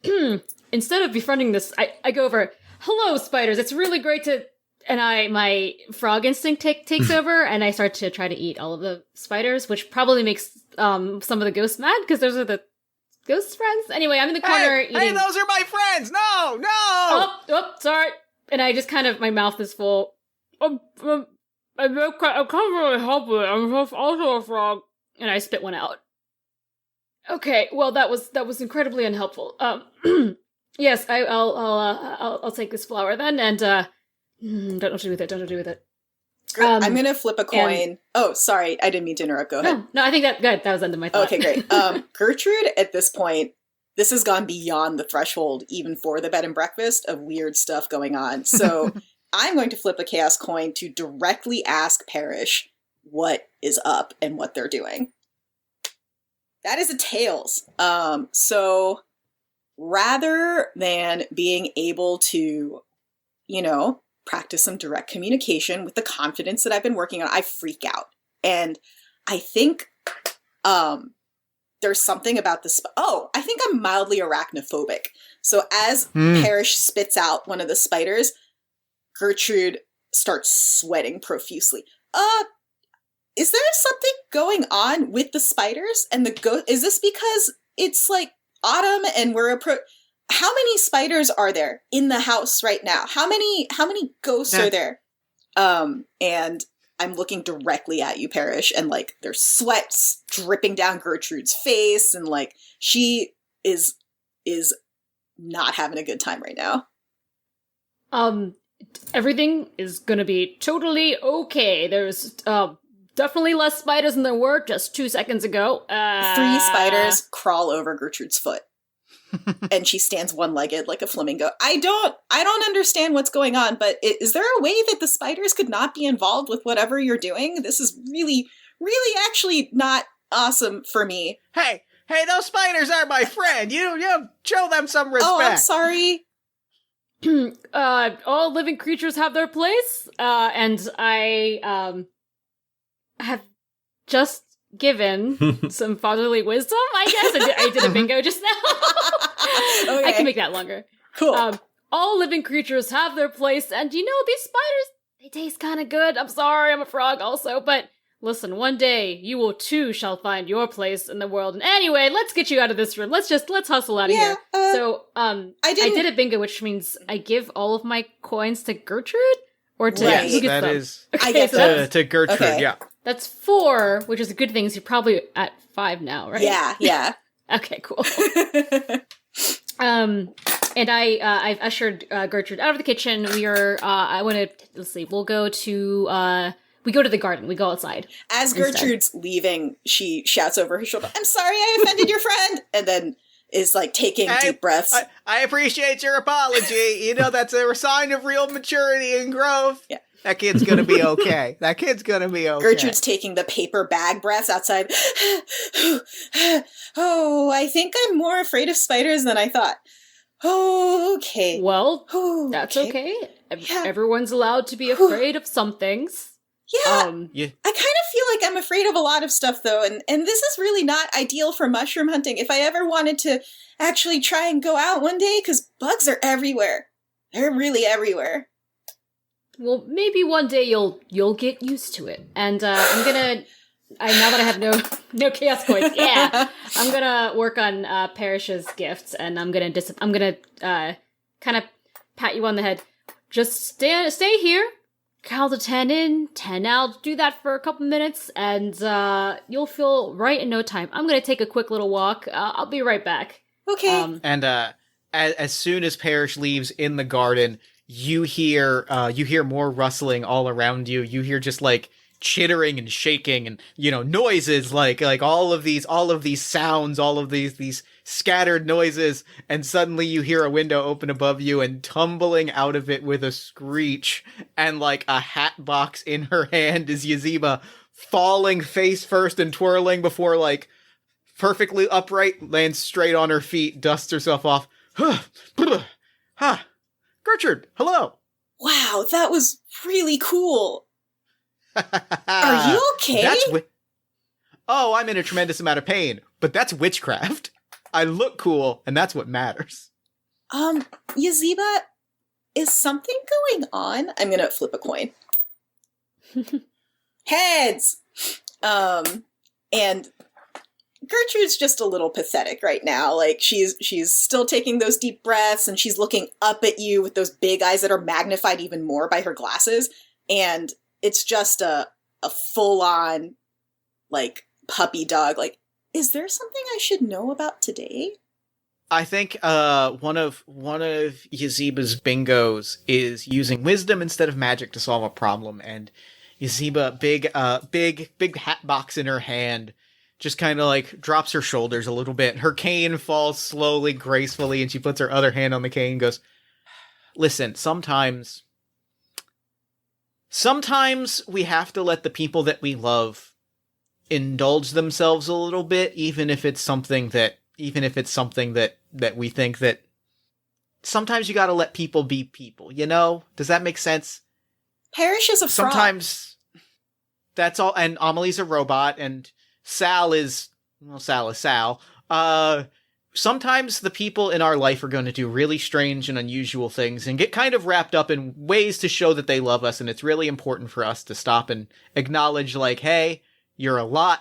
instead of befriending this, I go over. Hello, spiders. It's really great to. And my frog instinct takes over, and I start to try to eat all of the spiders, which probably makes some of the ghosts mad, because those are the ghost friends. Anyway, I'm in the corner eating. Hey, those are my friends! No! Oh, sorry. And I just kind of, my mouth is full. I can't really help it. I'm also a frog. And I spit one out. Okay, well, that was incredibly unhelpful. Yes, I'll take this flower then, and don't know what to do with it. I'm going to flip a coin. Sorry. I didn't mean to interrupt. Go ahead. No, I think that was under my thought. Okay, great. Gertrude, at this point, this has gone beyond the threshold, even for the bed and breakfast, of weird stuff going on. So I'm going to flip a chaos coin to directly ask Parrish what is up and what they're doing. That is a tails. So rather than being able to, practice some direct communication with the confidence that I've been working on, I freak out. And I think there's something about this. I think I'm mildly arachnophobic. So as Parrish spits out one of the spiders, Gertrude starts sweating profusely. Is there something going on with the spiders and the ghost? Is this because it's like autumn and we're how many spiders are there in the house right now? How many ghosts are there? And I'm looking directly at you, Parrish, and like there's sweats dripping down Gertrude's face, and like she is not having a good time right now. Everything is gonna be totally okay. There's definitely less spiders than there were just 2 seconds ago. 3 spiders crawl over Gertrude's foot. And she stands one-legged like a flamingo. I don't understand what's going on, but is there a way that the spiders could not be involved with whatever you're doing? This is really, really actually not awesome for me. Hey, those spiders are my friend. You show them some respect. Oh, I'm sorry. All living creatures have their place, and I have just given some fatherly wisdom, I guess. I did a bingo just now. Okay. I can make that longer. Cool. All living creatures have their place, and these spiders, they taste kind of good. I'm sorry, I'm a frog also, but listen, one day you will too shall find your place in the world. And anyway, let's get you out of this room. Let's hustle out of here. So, I did a bingo, which means I give all of my coins to Gertrude. Or to Right. who gets that them? is I get so that. that's, to Gertrude, Okay. yeah. that's 4, which is a good thing. So you're probably at 5 now, right? Yeah. Okay, cool. And I've ushered Gertrude out of the kitchen. We are. I want to. Let's see. We'll go to. We go to the garden. We go outside. As Instead. Gertrude's leaving, she shouts over her shoulder, "I'm sorry I offended your friend," and then is like taking deep breaths. I appreciate your apology. You know, that's a sign of real maturity and growth. Yeah. That kid's gonna be okay. That kid's gonna be okay. Gertrude's taking the paper bag breaths outside. Oh, I think I'm more afraid of spiders than I thought. Oh, okay. Well, Oh, that's okay. Yeah. Everyone's allowed to be afraid of some things. Yeah. Yeah. I kind of feel like I'm afraid of a lot of stuff, though, and this is really not ideal for mushroom hunting. If I ever wanted to actually try and go out one day, because bugs are everywhere. They're really everywhere. Well, maybe one day you'll get used to it. And I'm gonna. Now that I have no chaos coins, yeah, I'm gonna work on Parrish's gifts, and I'm gonna kind of pat you on the head. Just stay here. Count to 10 in, 10 out. Do that for a couple minutes, and you'll feel right in no time. I'm gonna take a quick little walk. I'll be right back. Okay. And as soon as Parrish leaves in the garden, you hear more rustling all around you. You hear just like chittering and shaking and noises like all of these sounds, all of these scattered noises, and suddenly you hear a window open above you, and tumbling out of it with a screech and like a hat box in her hand is Yazeba, falling face first and twirling before like perfectly upright, lands straight on her feet, dusts herself off. Gertrude, hello. Wow, that was really cool. Are you okay? Oh, I'm in a tremendous amount of pain, but that's witchcraft. I look cool, and that's what matters. Yazeba, is something going on? I'm gonna flip a coin. Heads! And Gertrude's just a little pathetic right now. Like, she's still taking those deep breaths, and she's looking up at you with those big eyes that are magnified even more by her glasses, and it's just a full-on, like, puppy dog. Like, is there something I should know about today? I think one of Yazeba's bingos is using wisdom instead of magic to solve a problem, and Yazeba, big hat box in her hand, just kind of like drops her shoulders a little bit. Her cane falls slowly, gracefully, and she puts her other hand on the cane and goes, "Listen, sometimes we have to let the people that we love indulge themselves a little bit, even if it's something that we think that sometimes you got to let people be people, Does that make sense? Parrish is a frog. Sometimes that's all, and Amelie's a robot, and Sal is Sal. Sometimes the people in our life are going to do really strange and unusual things and get kind of wrapped up in ways to show that they love us, and it's really important for us to stop and acknowledge, like, hey, you're a lot,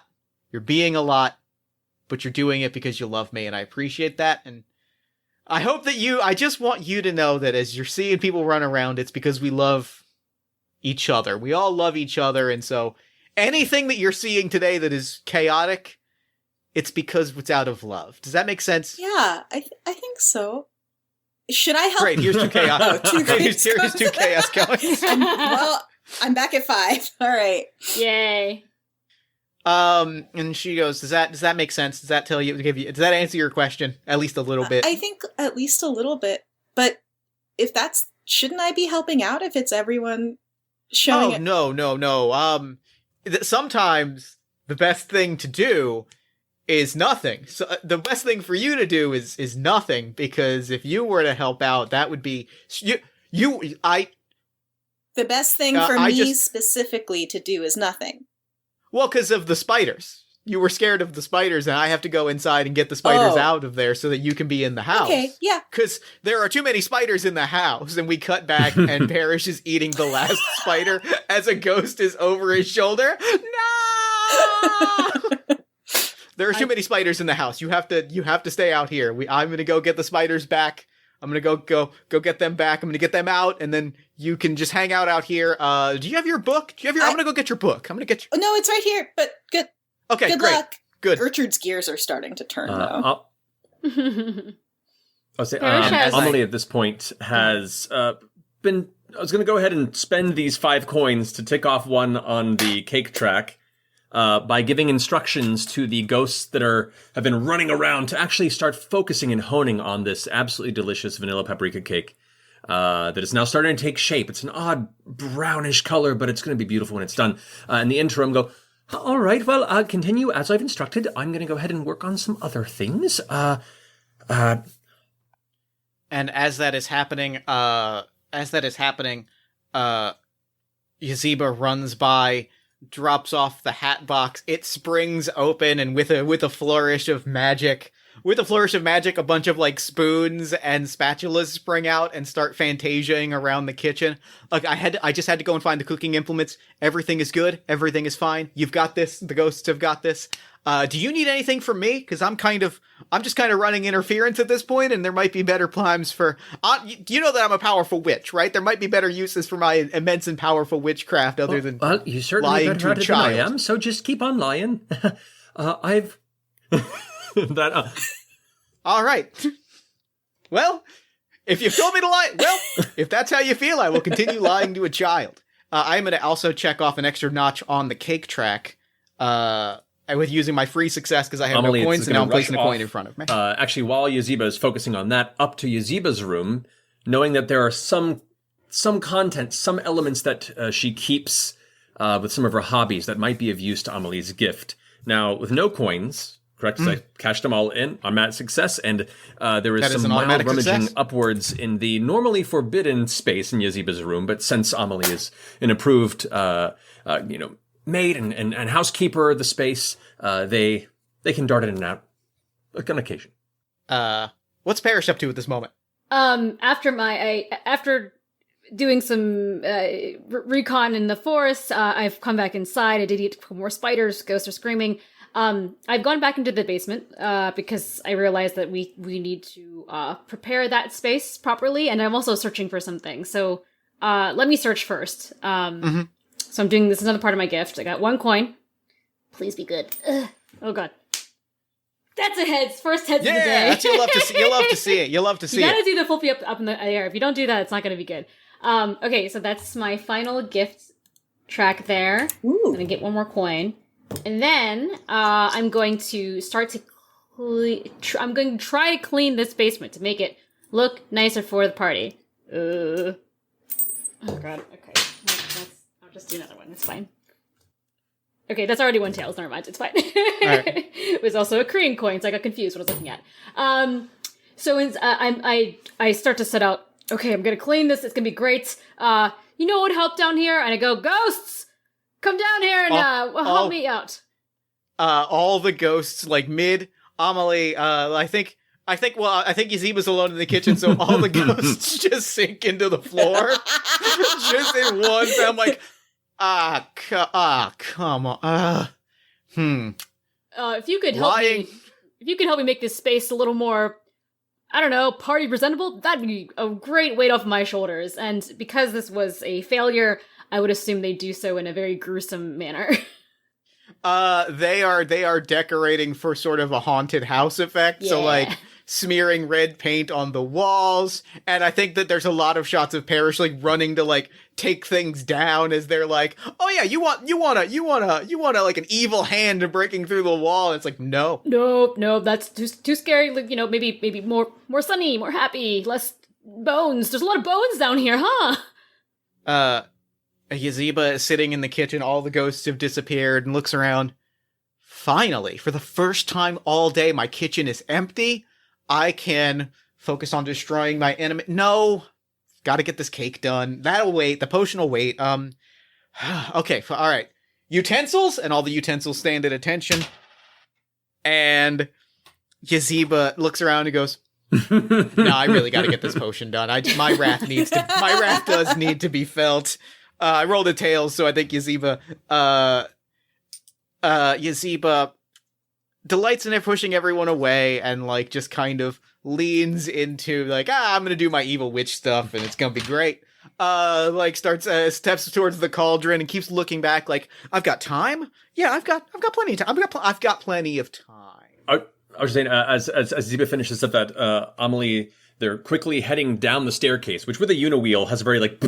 you're being a lot, but you're doing it because you love me, and I appreciate that, and I just want you to know that as you're seeing people run around, it's because we love each other. We all love each other, and so anything that you're seeing today that is chaotic, it's because it's out of love. Does that make sense? Yeah, I think so. Should I help? Great, here's two chaos. Here's two chaos going. Well, I'm back at 5. All right. Yay. And she goes, does that make sense? Does that does that answer your question? At least a little bit. I think at least a little bit. But if shouldn't I be helping out if it's everyone showing it? No. Sometimes the best thing to do is nothing. So the best thing for you to do is nothing, because if you were to help out, that would be the best thing for me specifically to do is nothing. Well, because of the spiders. You were scared of the spiders, and I have to go inside and get the spiders out of there so that you can be in the house. Okay, yeah. Because there are too many spiders in the house, and we cut back, and Parrish is eating the last spider as a ghost is over his shoulder. No! There are too many spiders in the house. You have to stay out here. I'm going to go get the spiders back. I'm gonna go get them back. I'm gonna get them out, and then you can just hang out here. Do you have your book? I'm gonna go get your book. I'm gonna get your... Oh, no, it's right here, but good. Okay, Good great. luck. Good. Gertrude's gears are starting to turn, though. Parrish has- Amelie at this point has been... I was going to go ahead and spend these 5 coins to tick off one on the cake track by giving instructions to the ghosts that have been running around to actually start focusing and honing on this absolutely delicious vanilla paprika cake that is now starting to take shape. It's an odd brownish color, but it's going to be beautiful when it's done. In the interim, go, all right, well, I'll continue as I've instructed. I'm going to go ahead and work on some other things. And as that is happening, Yazeba runs by, drops off the hat box. It springs open, and with a flourish of magic, a bunch of like spoons and spatulas spring out and start fantasiaing around the kitchen. Like I just had to go and find the cooking implements. Everything is good. Everything is fine. You've got this. The ghosts have got this. Do you need anything from me? Because I'm just kind of running interference at this point, and there might be better times for... you know that I'm a powerful witch, right? There might be better uses for my immense and powerful witchcraft other than well, you certainly lying better to a at it than I child. am, so just keep on lying. I've... All right. Well, if you've told me to lie, well, if that's how you feel, I will continue lying to a child. I'm going to also check off an extra notch on the cake track with using my free success because I have Amelie, no coins, it's and now I'm gonna rush placing a coin in front of me. Actually, while Yazeba is focusing on that, up to Yazeba's room, knowing that there are some content, some elements that she keeps with some of her hobbies that might be of use to Amelie's gift. Now, with no coins... Correct, as I cashed them all in on automatic success, and there is some mild rummaging success. upwards in the normally forbidden space in Yazeba's room, but since Amelie is an approved, maid and housekeeper of the space, they can dart in and out like on occasion. What's Parrish up to at this moment? After doing some recon in the forest, I've come back inside. I did eat more spiders. Ghosts are screaming. I've gone back into the basement because I realized that we need to prepare that space properly, and I'm also searching for some things. So let me search first. So I'm doing this, another part of my gift. I got 1 coin. Please be good. Ugh. Oh god, that's a heads. First heads of the day. That's, you'll love to see. You'll love to see you it. gotta do the flippy up in the air. If you don't do that, it's not gonna be good. Okay, so that's my final gift track there. Ooh. I'm gonna get 1 more coin. And then I'm going to start to I'm going to try to clean this basement to make it look nicer for the party. Oh god, okay. I'll just do another one, it's fine. Okay, that's already 1 tails, never mind, it's fine. Right. It was also a Korean coin, so I got confused what I was looking at. So I start to set out, okay, I'm gonna clean this, it's gonna be great. You know what would help down here? And I go, ghosts! Come down here and help me out. All the ghosts, like mid Amelie, I think Yazeba's alone in the kitchen, so all the ghosts just sink into the floor, just in one. I'm like, come on, If you could help lying. me, if you could help me make this space a little more, I don't know, party presentable, that'd be a great weight off my shoulders. And because this was a failure, I would assume they do so in a very gruesome manner. They are decorating for sort of a haunted house effect. So Yeah. like smearing red paint on the walls, and I think that there's a lot of shots of Parrish like running to like take things down as they're like, oh yeah, you want like an evil hand breaking through the wall. And it's like, no, No, that's too scary. Like, maybe more sunny, more happy, less bones. There's a lot of bones down here, huh? Yazeba is sitting in the kitchen. All the ghosts have disappeared and looks around. Finally, for the first time all day, my kitchen is empty. I can focus on destroying my enemy. No, gotta get this cake done. That'll wait. The potion will wait. Okay, all right. Utensils, and all the utensils stand at attention. And Yazeba looks around and goes, no, I really gotta get this potion done. My wrath does need to be felt. I rolled a tails, so I think Yazeba delights in it, pushing everyone away and like just kind of leans into like, I'm gonna do my evil witch stuff and it's gonna be great. Steps towards the cauldron and keeps looking back like, I've got time? Yeah, I've got plenty of time. I've got plenty of time. I was saying, as Ziba finishes up that, Amelie, they're quickly heading down the staircase, which with a uniwheel has a very like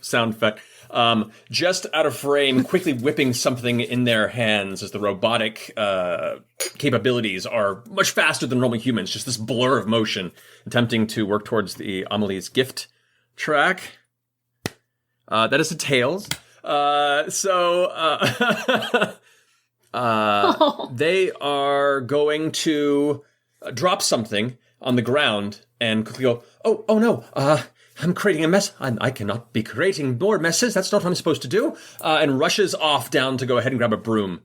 sound effect. Just out of frame, quickly whipping something in their hands as the robotic capabilities are much faster than normal humans. Just this blur of motion, attempting to work towards the Amelie's gift track. That is a tails. They are going to drop something on the ground and quickly go, oh no, I'm creating a mess. I cannot be creating more messes. That's not what I'm supposed to do. And rushes off down to go ahead and grab a broom.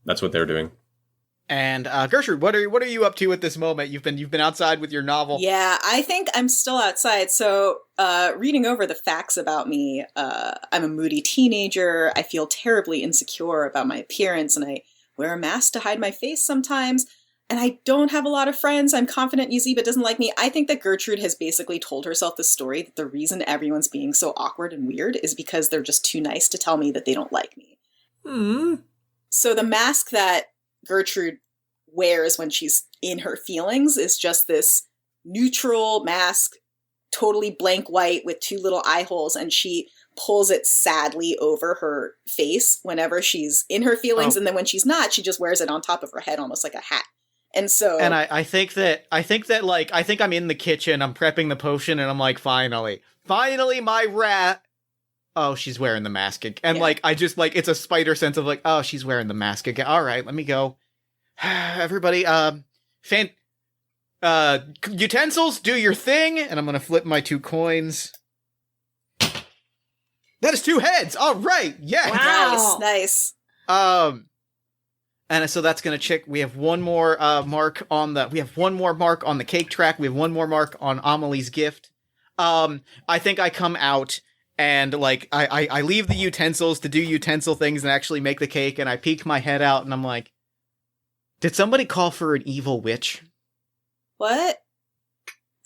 That's what they're doing. And Gertrude, what are you up to at this moment? You've been outside with your novel. Yeah, I think I'm still outside. So, reading over the facts about me, I'm a moody teenager. I feel terribly insecure about my appearance, and I wear a mask to hide my face sometimes. And I don't have a lot of friends. I'm confident YAZEBA doesn't like me. I think that Gertrude has basically told herself the story that the reason everyone's being so awkward and weird is because they're just too nice to tell me that they don't like me. So the mask that Gertrude wears when she's in her feelings is just this neutral mask, totally blank white with two little eye holes, and she pulls it sadly over her face whenever she's in her feelings, and then when she's not, she just wears it on top of her head almost like a hat. And so, and I think I'm in the kitchen, I'm prepping the potion, and I'm like, finally my rat. Oh, she's wearing the mask again. And like, I just like, it's a spider sense of like, oh, she's wearing the mask again. All right, let me go. Everybody, utensils, do your thing. And I'm going to flip my 2 coins. That is 2 heads. All right. Yes. Wow. Nice. And so that's going to check. We have one more mark on the cake track. We have one more mark on Amelie's gift. I think I come out and like, I leave the utensils to do utensil things and actually make the cake. And I peek my head out and I'm like, did somebody call for an evil witch? What?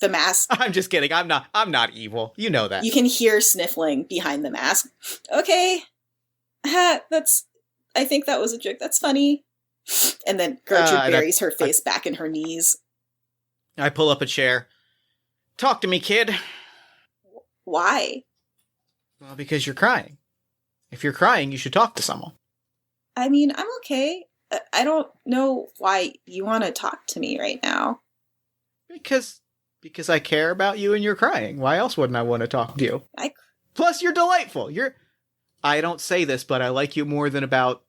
The mask. I'm just kidding. I'm not evil. You know that. You can hear sniffling behind the mask. Okay. I think that was a joke. That's funny. And then Gertrude buries her face back in her knees. I pull up a chair. Talk to me, kid. Why? Well, because you're crying. If you're crying, you should talk to someone. I mean, I'm okay. I don't know why you want to talk to me right now. Because I care about you and you're crying. Why else wouldn't I want to talk to you? Plus, you're delightful. I don't say this, but I like you more than about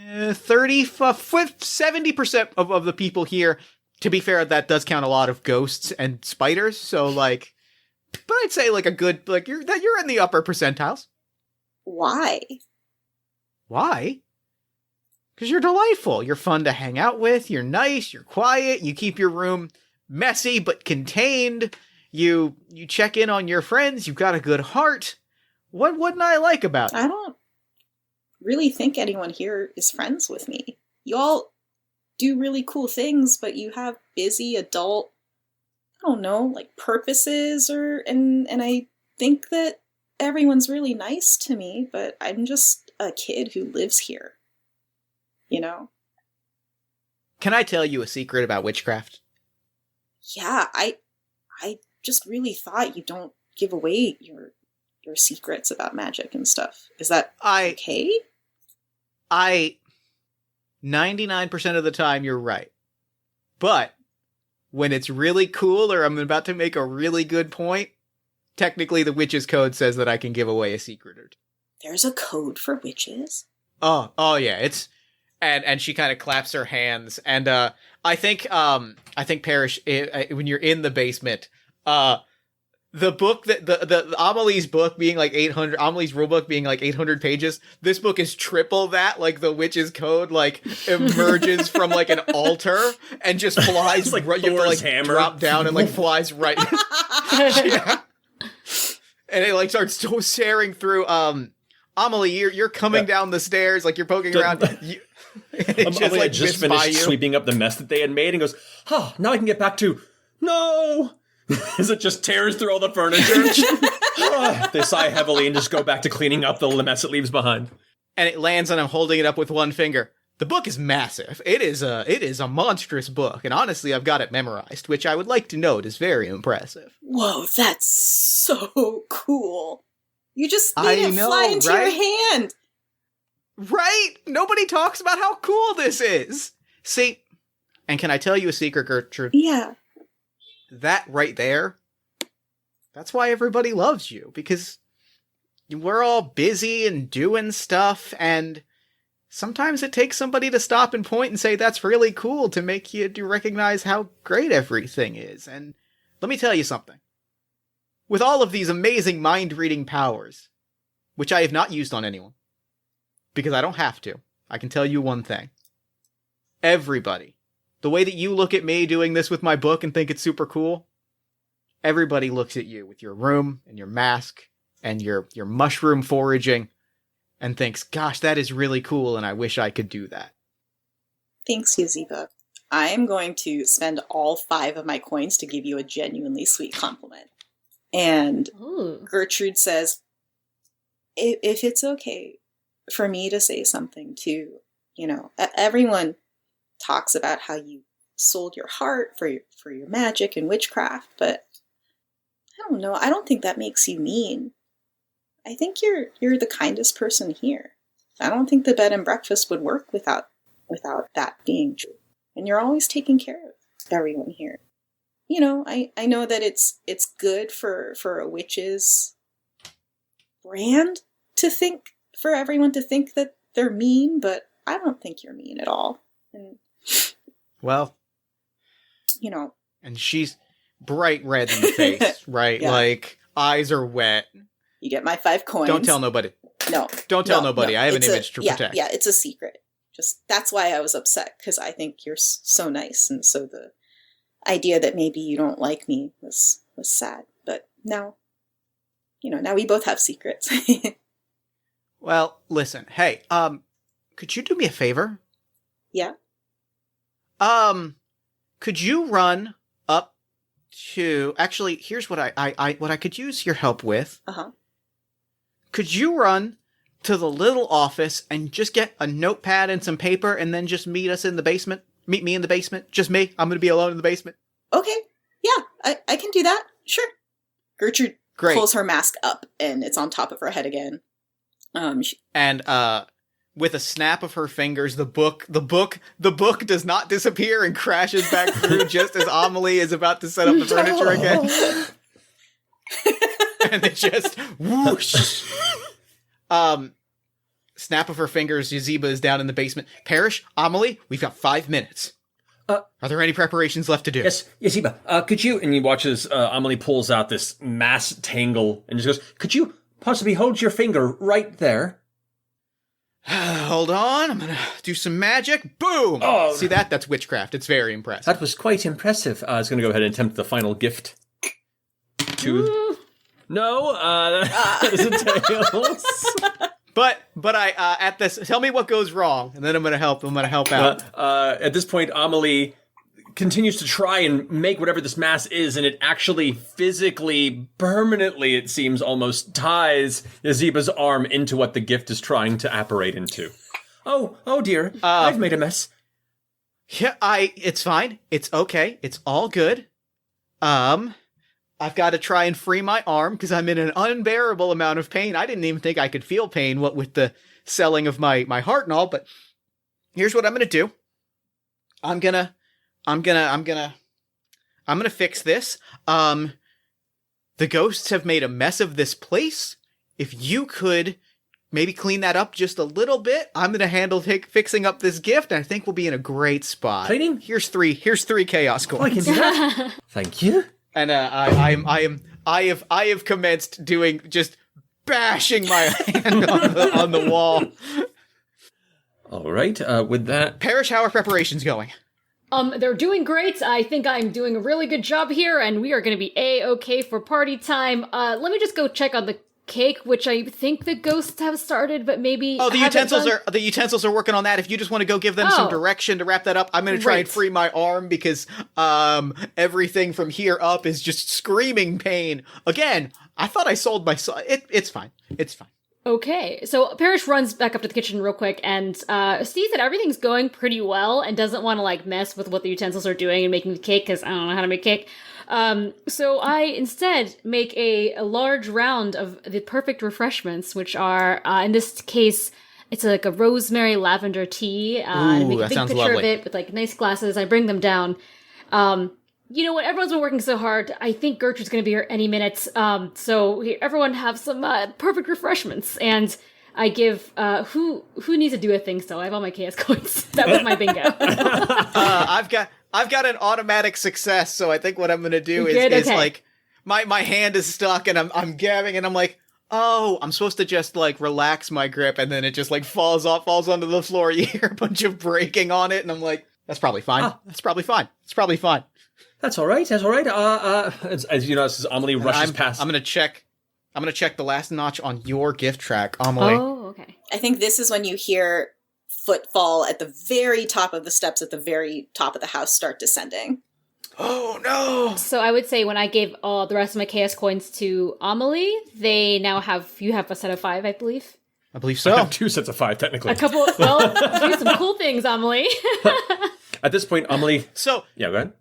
70% of the people here. To be fair, that does count a lot of ghosts and spiders. So, like, but I'd say like a good, like you're in the upper percentiles. Why? Why? Because you're delightful. You're fun to hang out with. You're nice. You're quiet. You keep your room messy but contained. You check in on your friends. You've got a good heart. What wouldn't I like about it? I don't really think anyone here is friends with me. You all do really cool things, but you have busy adult, I don't know, like purposes and I think that everyone's really nice to me, but I'm just a kid who lives here. You know? Can I tell you a secret about witchcraft? Yeah, I just really thought you don't give away your secrets about magic and stuff. Is that okay? 99% of the time you're right. But when it's really cool or I'm about to make a really good point, technically the witch's code says that I can give away a secret or two. There's a code for witches? Oh yeah, it's and she kind of claps her hands and I think Parrish, when you're in the basement, the book that the Amelie's book being like 800, Amelie's rule book being like 800 pages, this book is triple that. Like the witch's code like emerges from like an altar and just flies like right, you have to like hammer. drop down and like flies right. Yeah. And it like starts tearing through. Amelie, you're coming down the stairs, like you're poking around. Amelie had just whizzed by finished you. sweeping up the mess that they had made and goes, now I can get back to, no! As it just tears through all the furniture. They sigh heavily and just go back to cleaning up the mess it leaves behind. And it lands on him holding it up with one finger. The book is massive. It is a monstrous book, and honestly, I've got it memorized, which I would like to note is very impressive. Whoa, that's so cool. You just made I it know, fly into right? your hand. Right? Nobody talks about how cool this is. See, and can I tell you a secret, Gertrude? Yeah. That right there, that's why everybody loves you, because we're all busy and doing stuff, and sometimes it takes somebody to stop and point and say, that's really cool, to make you recognize how great everything is. And let me tell you something. With all of these amazing mind-reading powers, which I have not used on anyone, because I don't have to, I can tell you one thing. Everybody, the way that you look at me doing this with my book and think it's super cool, everybody looks at you with your room and your mask and your mushroom foraging and thinks, gosh, that is really cool and I wish I could do that. Thanks, Yazeba. I am going to spend all 5 of my coins to give you a genuinely sweet compliment. And Ooh. Gertrude says, if it's okay for me to say something too, everyone talks about how you sold your heart for your magic and witchcraft, but I don't know. I don't think that makes you mean. I think you're the kindest person here. I don't think the bed and breakfast would work without that being true. And you're always taking care of everyone here. I know that it's good for a witch's brand to think, for everyone to think that they're mean, but I don't think you're mean at all. And Well, and she's bright red in the face, right? Yeah. Like, eyes are wet. you get my 5 coins. Don't tell nobody. No. Don't tell no, nobody. no. I have an It's image to protect. Yeah, it's a secret. Just that's why I was upset, because I think you're so nice, and so the idea that maybe you don't like me was sad. But now, now we both have secrets. Well, listen. Hey, could you do me a favor? Yeah. Could you run up to... Actually, here's what what I could use your help with. Uh-huh. Could you run to the little office and just get a notepad and some paper and then just meet us in the basement? Meet me in the basement? Just me? I'm going to be alone in the basement. Okay. Yeah, I can do that. Sure. Gertrude Great. pulls her mask up, and it's on top of her head again. And with a snap of her fingers, the book does not disappear and crashes back through just as Amelie is about to set up the furniture again. And it just whoosh. Snap of her fingers, Yazeba is down in the basement. Parrish, Amelie, we've got 5 minutes. Are there any preparations left to do? Yes, Yazeba, could you, and he watches Amelie pulls out this mass tangle and just goes, could you possibly hold your finger right there? Hold on, I'm gonna do some magic. Boom! Oh. See that? That's witchcraft. It's very impressive. That was quite impressive. I was going to go ahead and attempt the final gift. No, that is a tails. But I at this, tell me what goes wrong, and then I'm gonna help out. At this point, Amelie continues to try and make whatever this mass is, and it actually physically, permanently, it seems, almost ties Yazeba's arm into what the gift is trying to apparate into. Oh dear, I've made a mess. Yeah, it's fine. It's okay. It's all good. I've got to try and free my arm because I'm in an unbearable amount of pain. I didn't even think I could feel pain, what with the selling of my heart and all, but here's what I'm going to do. I'm going to fix this. The ghosts have made a mess of this place. If you could maybe clean that up just a little bit, I'm going to handle fixing up this gift, and I think we'll be in a great spot. Cleaning? Here's three chaos coins. I can do that. Thank you. And I have commenced doing just bashing my hand on the wall. All right. With that, Parrish, how are preparations going? They're doing great. I think I'm doing a really good job here, and we are going to be A-okay for party time. Let me just go check on the cake, which I think the ghosts have started, but maybe Oh, the utensils are working on that. If you just want to go give them some direction to wrap that up, I'm going to try and free my arm because everything from here up is just screaming pain. Again, I thought I sold my soul. It's fine. It's fine. Okay, so Parrish runs back up to the kitchen real quick and sees that everything's going pretty well and doesn't want to like mess with what the utensils are doing and making the cake because I don't know how to make cake. So I instead make a large round of the perfect refreshments, which are, in this case, it's like a rosemary lavender tea. I make a big picture lovely. of it with like nice glasses. I bring them down. You know what? Everyone's been working so hard. I think Gertrude's going to be here any minute. So here, everyone have some perfect refreshments. And I give who needs to do a thing. So I have all my chaos coins. That was my bingo. I've got an automatic success. So I think what I'm going to do is Okay. like my hand is stuck and I'm gabbing and I'm like, oh, I'm supposed to just like relax my grip and then it just like falls onto the floor. You hear a bunch of breaking on it and I'm like, that's probably fine. That's probably fine. It's probably fine. That's all right. As you know, as Amelie rushes past. I'm gonna check the last notch on your gift track, Amelie. Oh, okay. I think this is when you hear footfall at the very top of the steps at the very top of the house start descending. Oh no! So I would say when I gave all the rest of my chaos coins to Amelie, they now you have a set of 5, I believe. I believe I so. have 2 sets of 5, technically. Do some cool things, Amelie. At this point, Amelie. So Yeah, go ahead.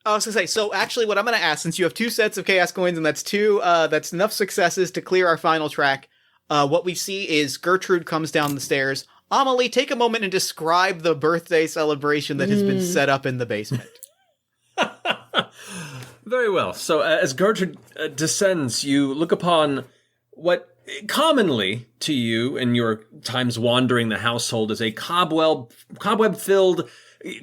I was gonna say. So actually, what I'm gonna ask, since you have 2 sets of chaos coins, and that's enough successes to clear our final track. What we see is Gertrude comes down the stairs. Amelie, take a moment and describe the birthday celebration that has been set up in the basement. Very well. So as Gertrude descends, you look upon what commonly to you in your times wandering the household is a cobweb-filled,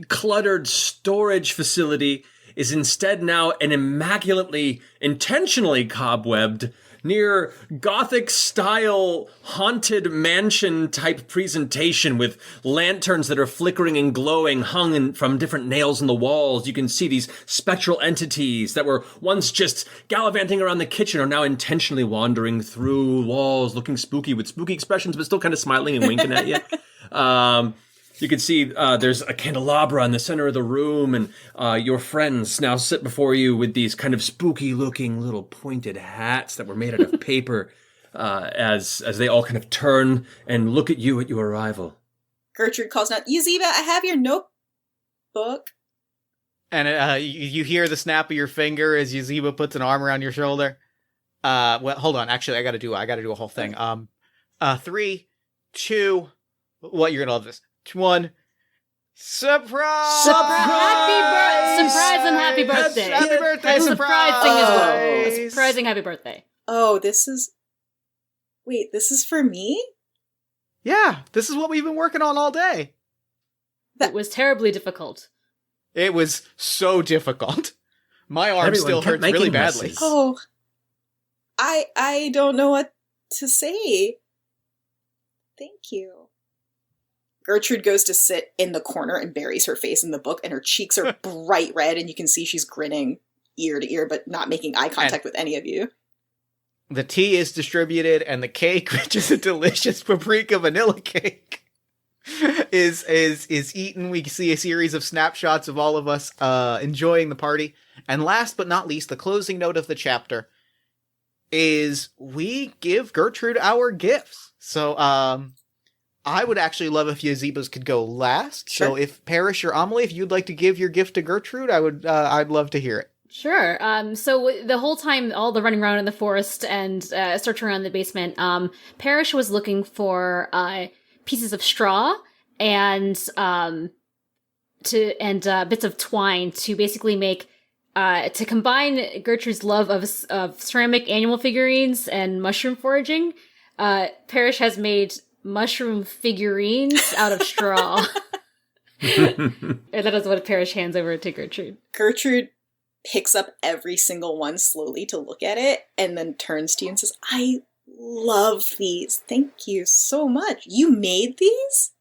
cluttered storage facility is instead now an immaculately, intentionally cobwebbed, near Gothic-style haunted mansion-type presentation with lanterns that are flickering and glowing hung from different nails in the walls. You can see these spectral entities that were once just gallivanting around the kitchen are now intentionally wandering through walls, looking spooky with spooky expressions, but still kind of smiling and winking at you. You can see there's a candelabra in the center of the room, and your friends now sit before you with these kind of spooky-looking little pointed hats that were made out of paper as they all kind of turn and look at you at your arrival. Gertrude calls out, Yazeba, I have your notebook. And you hear the snap of your finger as Yazeba puts an arm around your shoulder. Well, hold on. Actually, I got to do a whole thing. 3, 2, what? You're gonna love this. 1. Surprise! Surprise and happy birthday. Happy birthday, Surprising as well. A surprise. surprising happy birthday. Oh, this is for me? Yeah, this is what we've been working on all day. It was terribly difficult. It was so difficult. My arm Everyone still kept hurts really making badly. messes. Oh, I don't know what to say. Thank you. Gertrude goes to sit in the corner and buries her face in the book, and her cheeks are bright red, and you can see she's grinning ear to ear, but not making eye contact with any of you. The tea is distributed, and the cake, which is a delicious paprika vanilla cake, is eaten. We see a series of snapshots of all of us enjoying the party. And last but not least, the closing note of the chapter is we give Gertrude our gifts. So, I would actually love if Yazebas could go last. Sure. So if Parrish or Amelie, if you'd like to give your gift to Gertrude, I'd love to hear it. Sure. So the whole time, all the running around in the forest and searching around the basement, Parrish was looking for pieces of straw and bits of twine to basically make to combine Gertrude's love of ceramic animal figurines and mushroom foraging. Parrish has made mushroom figurines out of straw. And that is what Parrish hands over to Gertrude. Gertrude picks up every single one slowly to look at it, and then turns to you and says, I love these. Thank you so much. You made these?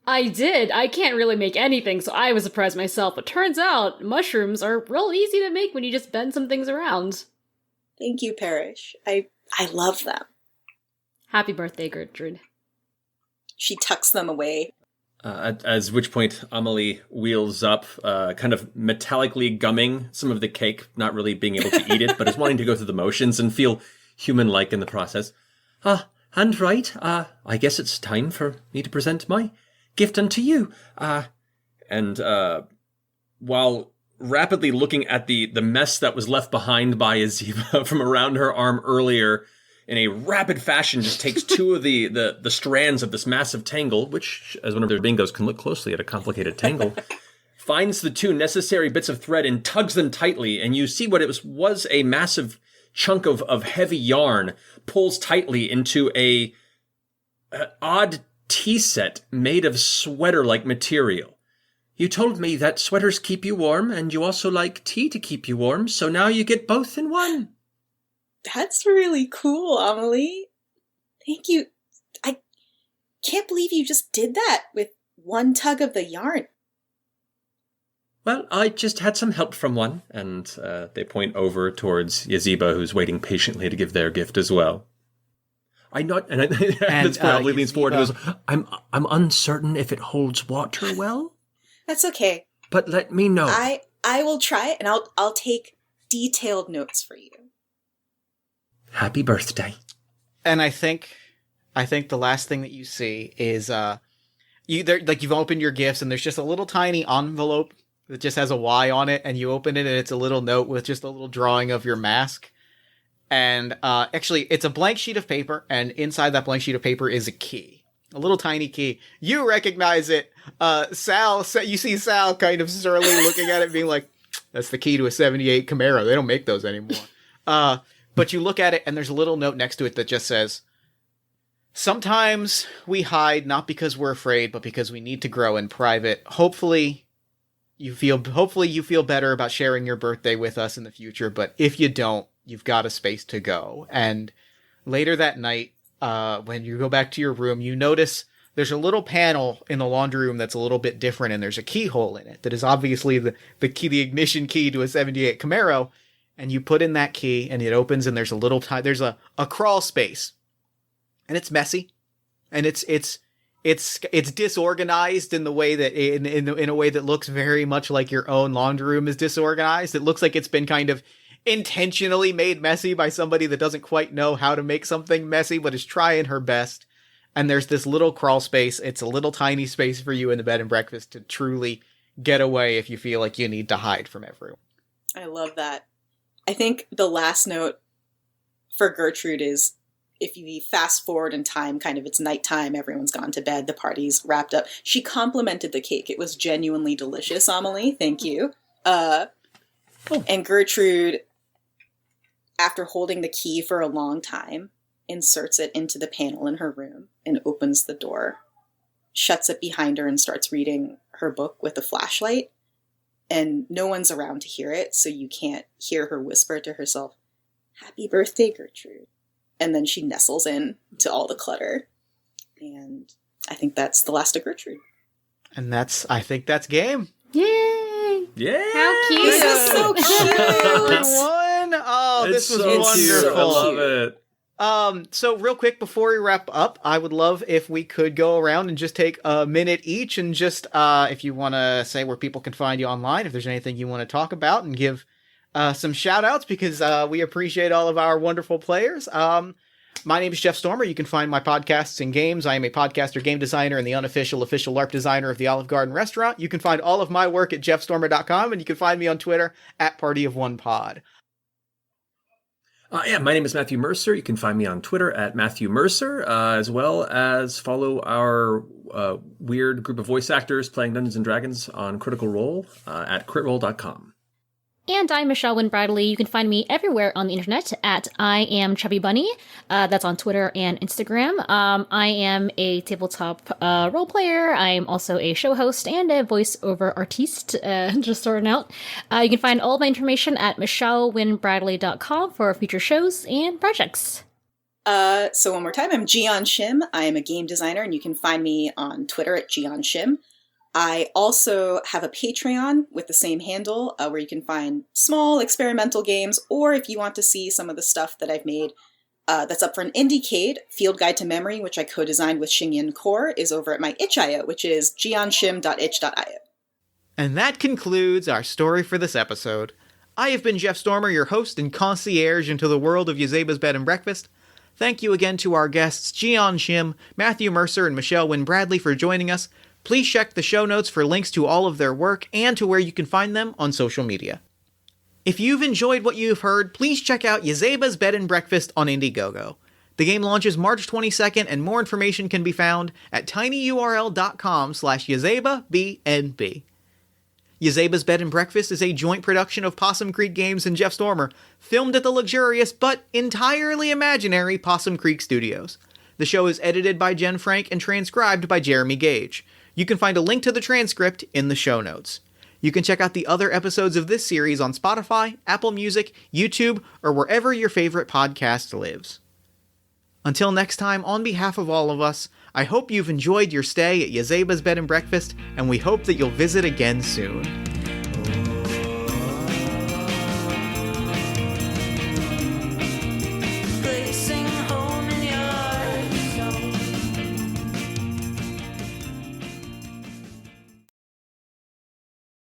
I did. I can't really make anything, so I was surprised myself. But turns out mushrooms are real easy to make when you just bend some things around. Thank you, Parrish. I I love them. Happy birthday, Gertrude. She tucks them away. At which point Amelie wheels up, kind of metallically gumming some of the cake, not really being able to eat it, but is wanting to go through the motions and feel human-like in the process. And right, I guess it's time for me to present my gift unto you. While rapidly looking at the mess that was left behind by YAZEBA from around her arm earlier, in a rapid fashion, just takes two of the strands of this massive tangle, which, as one of their bingos can look closely at a complicated tangle, finds the two necessary bits of thread and tugs them tightly, and you see what it was a massive chunk of heavy yarn pulls tightly into a odd tea set made of sweater-like material. You told me that sweaters keep you warm, and you also like tea to keep you warm, so now you get both in one. That's really cool, Amelie. Thank you. I can't believe you just did that with one tug of the yarn. Well, I just had some help from one, and they point over towards YAZEBA, who's waiting patiently to give their gift as well. That's probably leans forward and goes, I'm uncertain if it holds water well. That's okay. But let me know. I will try it, and I'll take detailed notes for you. Happy birthday. And I think the last thing that you see is you've opened your gifts and there's just a little tiny envelope that just has a Y on it, and you open it and it's a little note with just a little drawing of your mask. And actually, it's a blank sheet of paper, and inside that blank sheet of paper is a key. A little tiny key. You recognize it. Sal, you see Sal kind of surly looking at it, being like, that's the key to a 78 Camaro. They don't make those anymore. But you look at it, and there's a little note next to it that just says, sometimes we hide not because we're afraid, but because we need to grow in private. Hopefully you feel better about sharing your birthday with us in the future, but if you don't, you've got a space to go. And later that night, when you go back to your room, you notice there's a little panel in the laundry room that's a little bit different, and there's a keyhole in it that is obviously the key, the ignition key to a 78 Camaro. And you put in that key, and it opens, and there's there's a crawl space, and it's messy, and it's disorganized in the way that in a way that looks very much like your own laundry room is disorganized. It looks like it's been kind of intentionally made messy by somebody that doesn't quite know how to make something messy, but is trying her best. And there's this little crawl space. It's a little tiny space for you in the bed and breakfast to truly get away if you feel like you need to hide from everyone. I love that. I think the last note for Gertrude is, if you fast forward in time, kind of it's nighttime, everyone's gone to bed, the party's wrapped up. She complimented the cake. It was genuinely delicious, Amelie. Thank you. And Gertrude, after holding the key for a long time, inserts it into the panel in her room and opens the door, shuts it behind her, and starts reading her book with a flashlight. And no one's around to hear it, so you can't hear her whisper to herself, "Happy birthday, Gertrude." And then she nestles in to all the clutter. And I think that's the last of Gertrude. And I think that's game. Yay! Yeah! How cute! This is so cute! Everyone! Oh, this was wonderful. I love it. So real quick before we wrap up, I would love if we could go around and just take a minute each and just, if you want to say where people can find you online, if there's anything you want to talk about, and give some shout outs, because we appreciate all of our wonderful players. My name is Jeff Stormer. You can find my podcasts and games. I am a podcaster, game designer, and the official LARP designer of the Olive Garden restaurant. You can find all of my work at jeffstormer.com, and you can find me on Twitter at PartyOfOnePod. My name is Matthew Mercer. You can find me on Twitter at Matthew Mercer, as well as follow our weird group of voice actors playing Dungeons & Dragons on Critical Role at critroll.com. And I'm Michelle Nguyen-Bradley. You can find me everywhere on the internet at I am Chubby Bunny. That's on Twitter and Instagram. I am a tabletop role player. I am also a show host and a voiceover artiste, just starting out. You can find all of my information at michellenguyen-bradley.com for future shows and projects. So one more time, I'm Jeeyon Shim. I am a game designer, and you can find me on Twitter at Jeeyon Shim. I also have a Patreon with the same handle, where you can find small experimental games, or if you want to see some of the stuff that I've made That's up for an Indiecade. Field Guide to Memory, which I co-designed with Jeeyon Core, is over at my itch.io, which is jeeonshim.itch.io. And that concludes our story for this episode. I have been Jeff Stormer, your host and concierge into the world of YAZEBA'S Bed and Breakfast. Thank you again to our guests Jeeyon, Shim, Matthew Mercer, and Michelle Nguyen-Bradley for joining us. Please check the show notes for links to all of their work and to where you can find them on social media. If you've enjoyed what you've heard, please check out YAZEBA'S Bed and Breakfast on Indiegogo. The game launches March 22nd, and more information can be found at tinyurl.com/YAZEBA'BNB. YAZEBA'S Bed and Breakfast is a joint production of Possum Creek Games and Jeff Stormer, filmed at the luxurious but entirely imaginary Possum Creek Studios. The show is edited by Jen Frank and transcribed by Jeremy Gage. You can find a link to the transcript in the show notes. You can check out the other episodes of this series on Spotify, Apple Music, YouTube, or wherever your favorite podcast lives. Until next time, on behalf of all of us, I hope you've enjoyed your stay at YAZEBA'S Bed and Breakfast, and we hope that you'll visit again soon.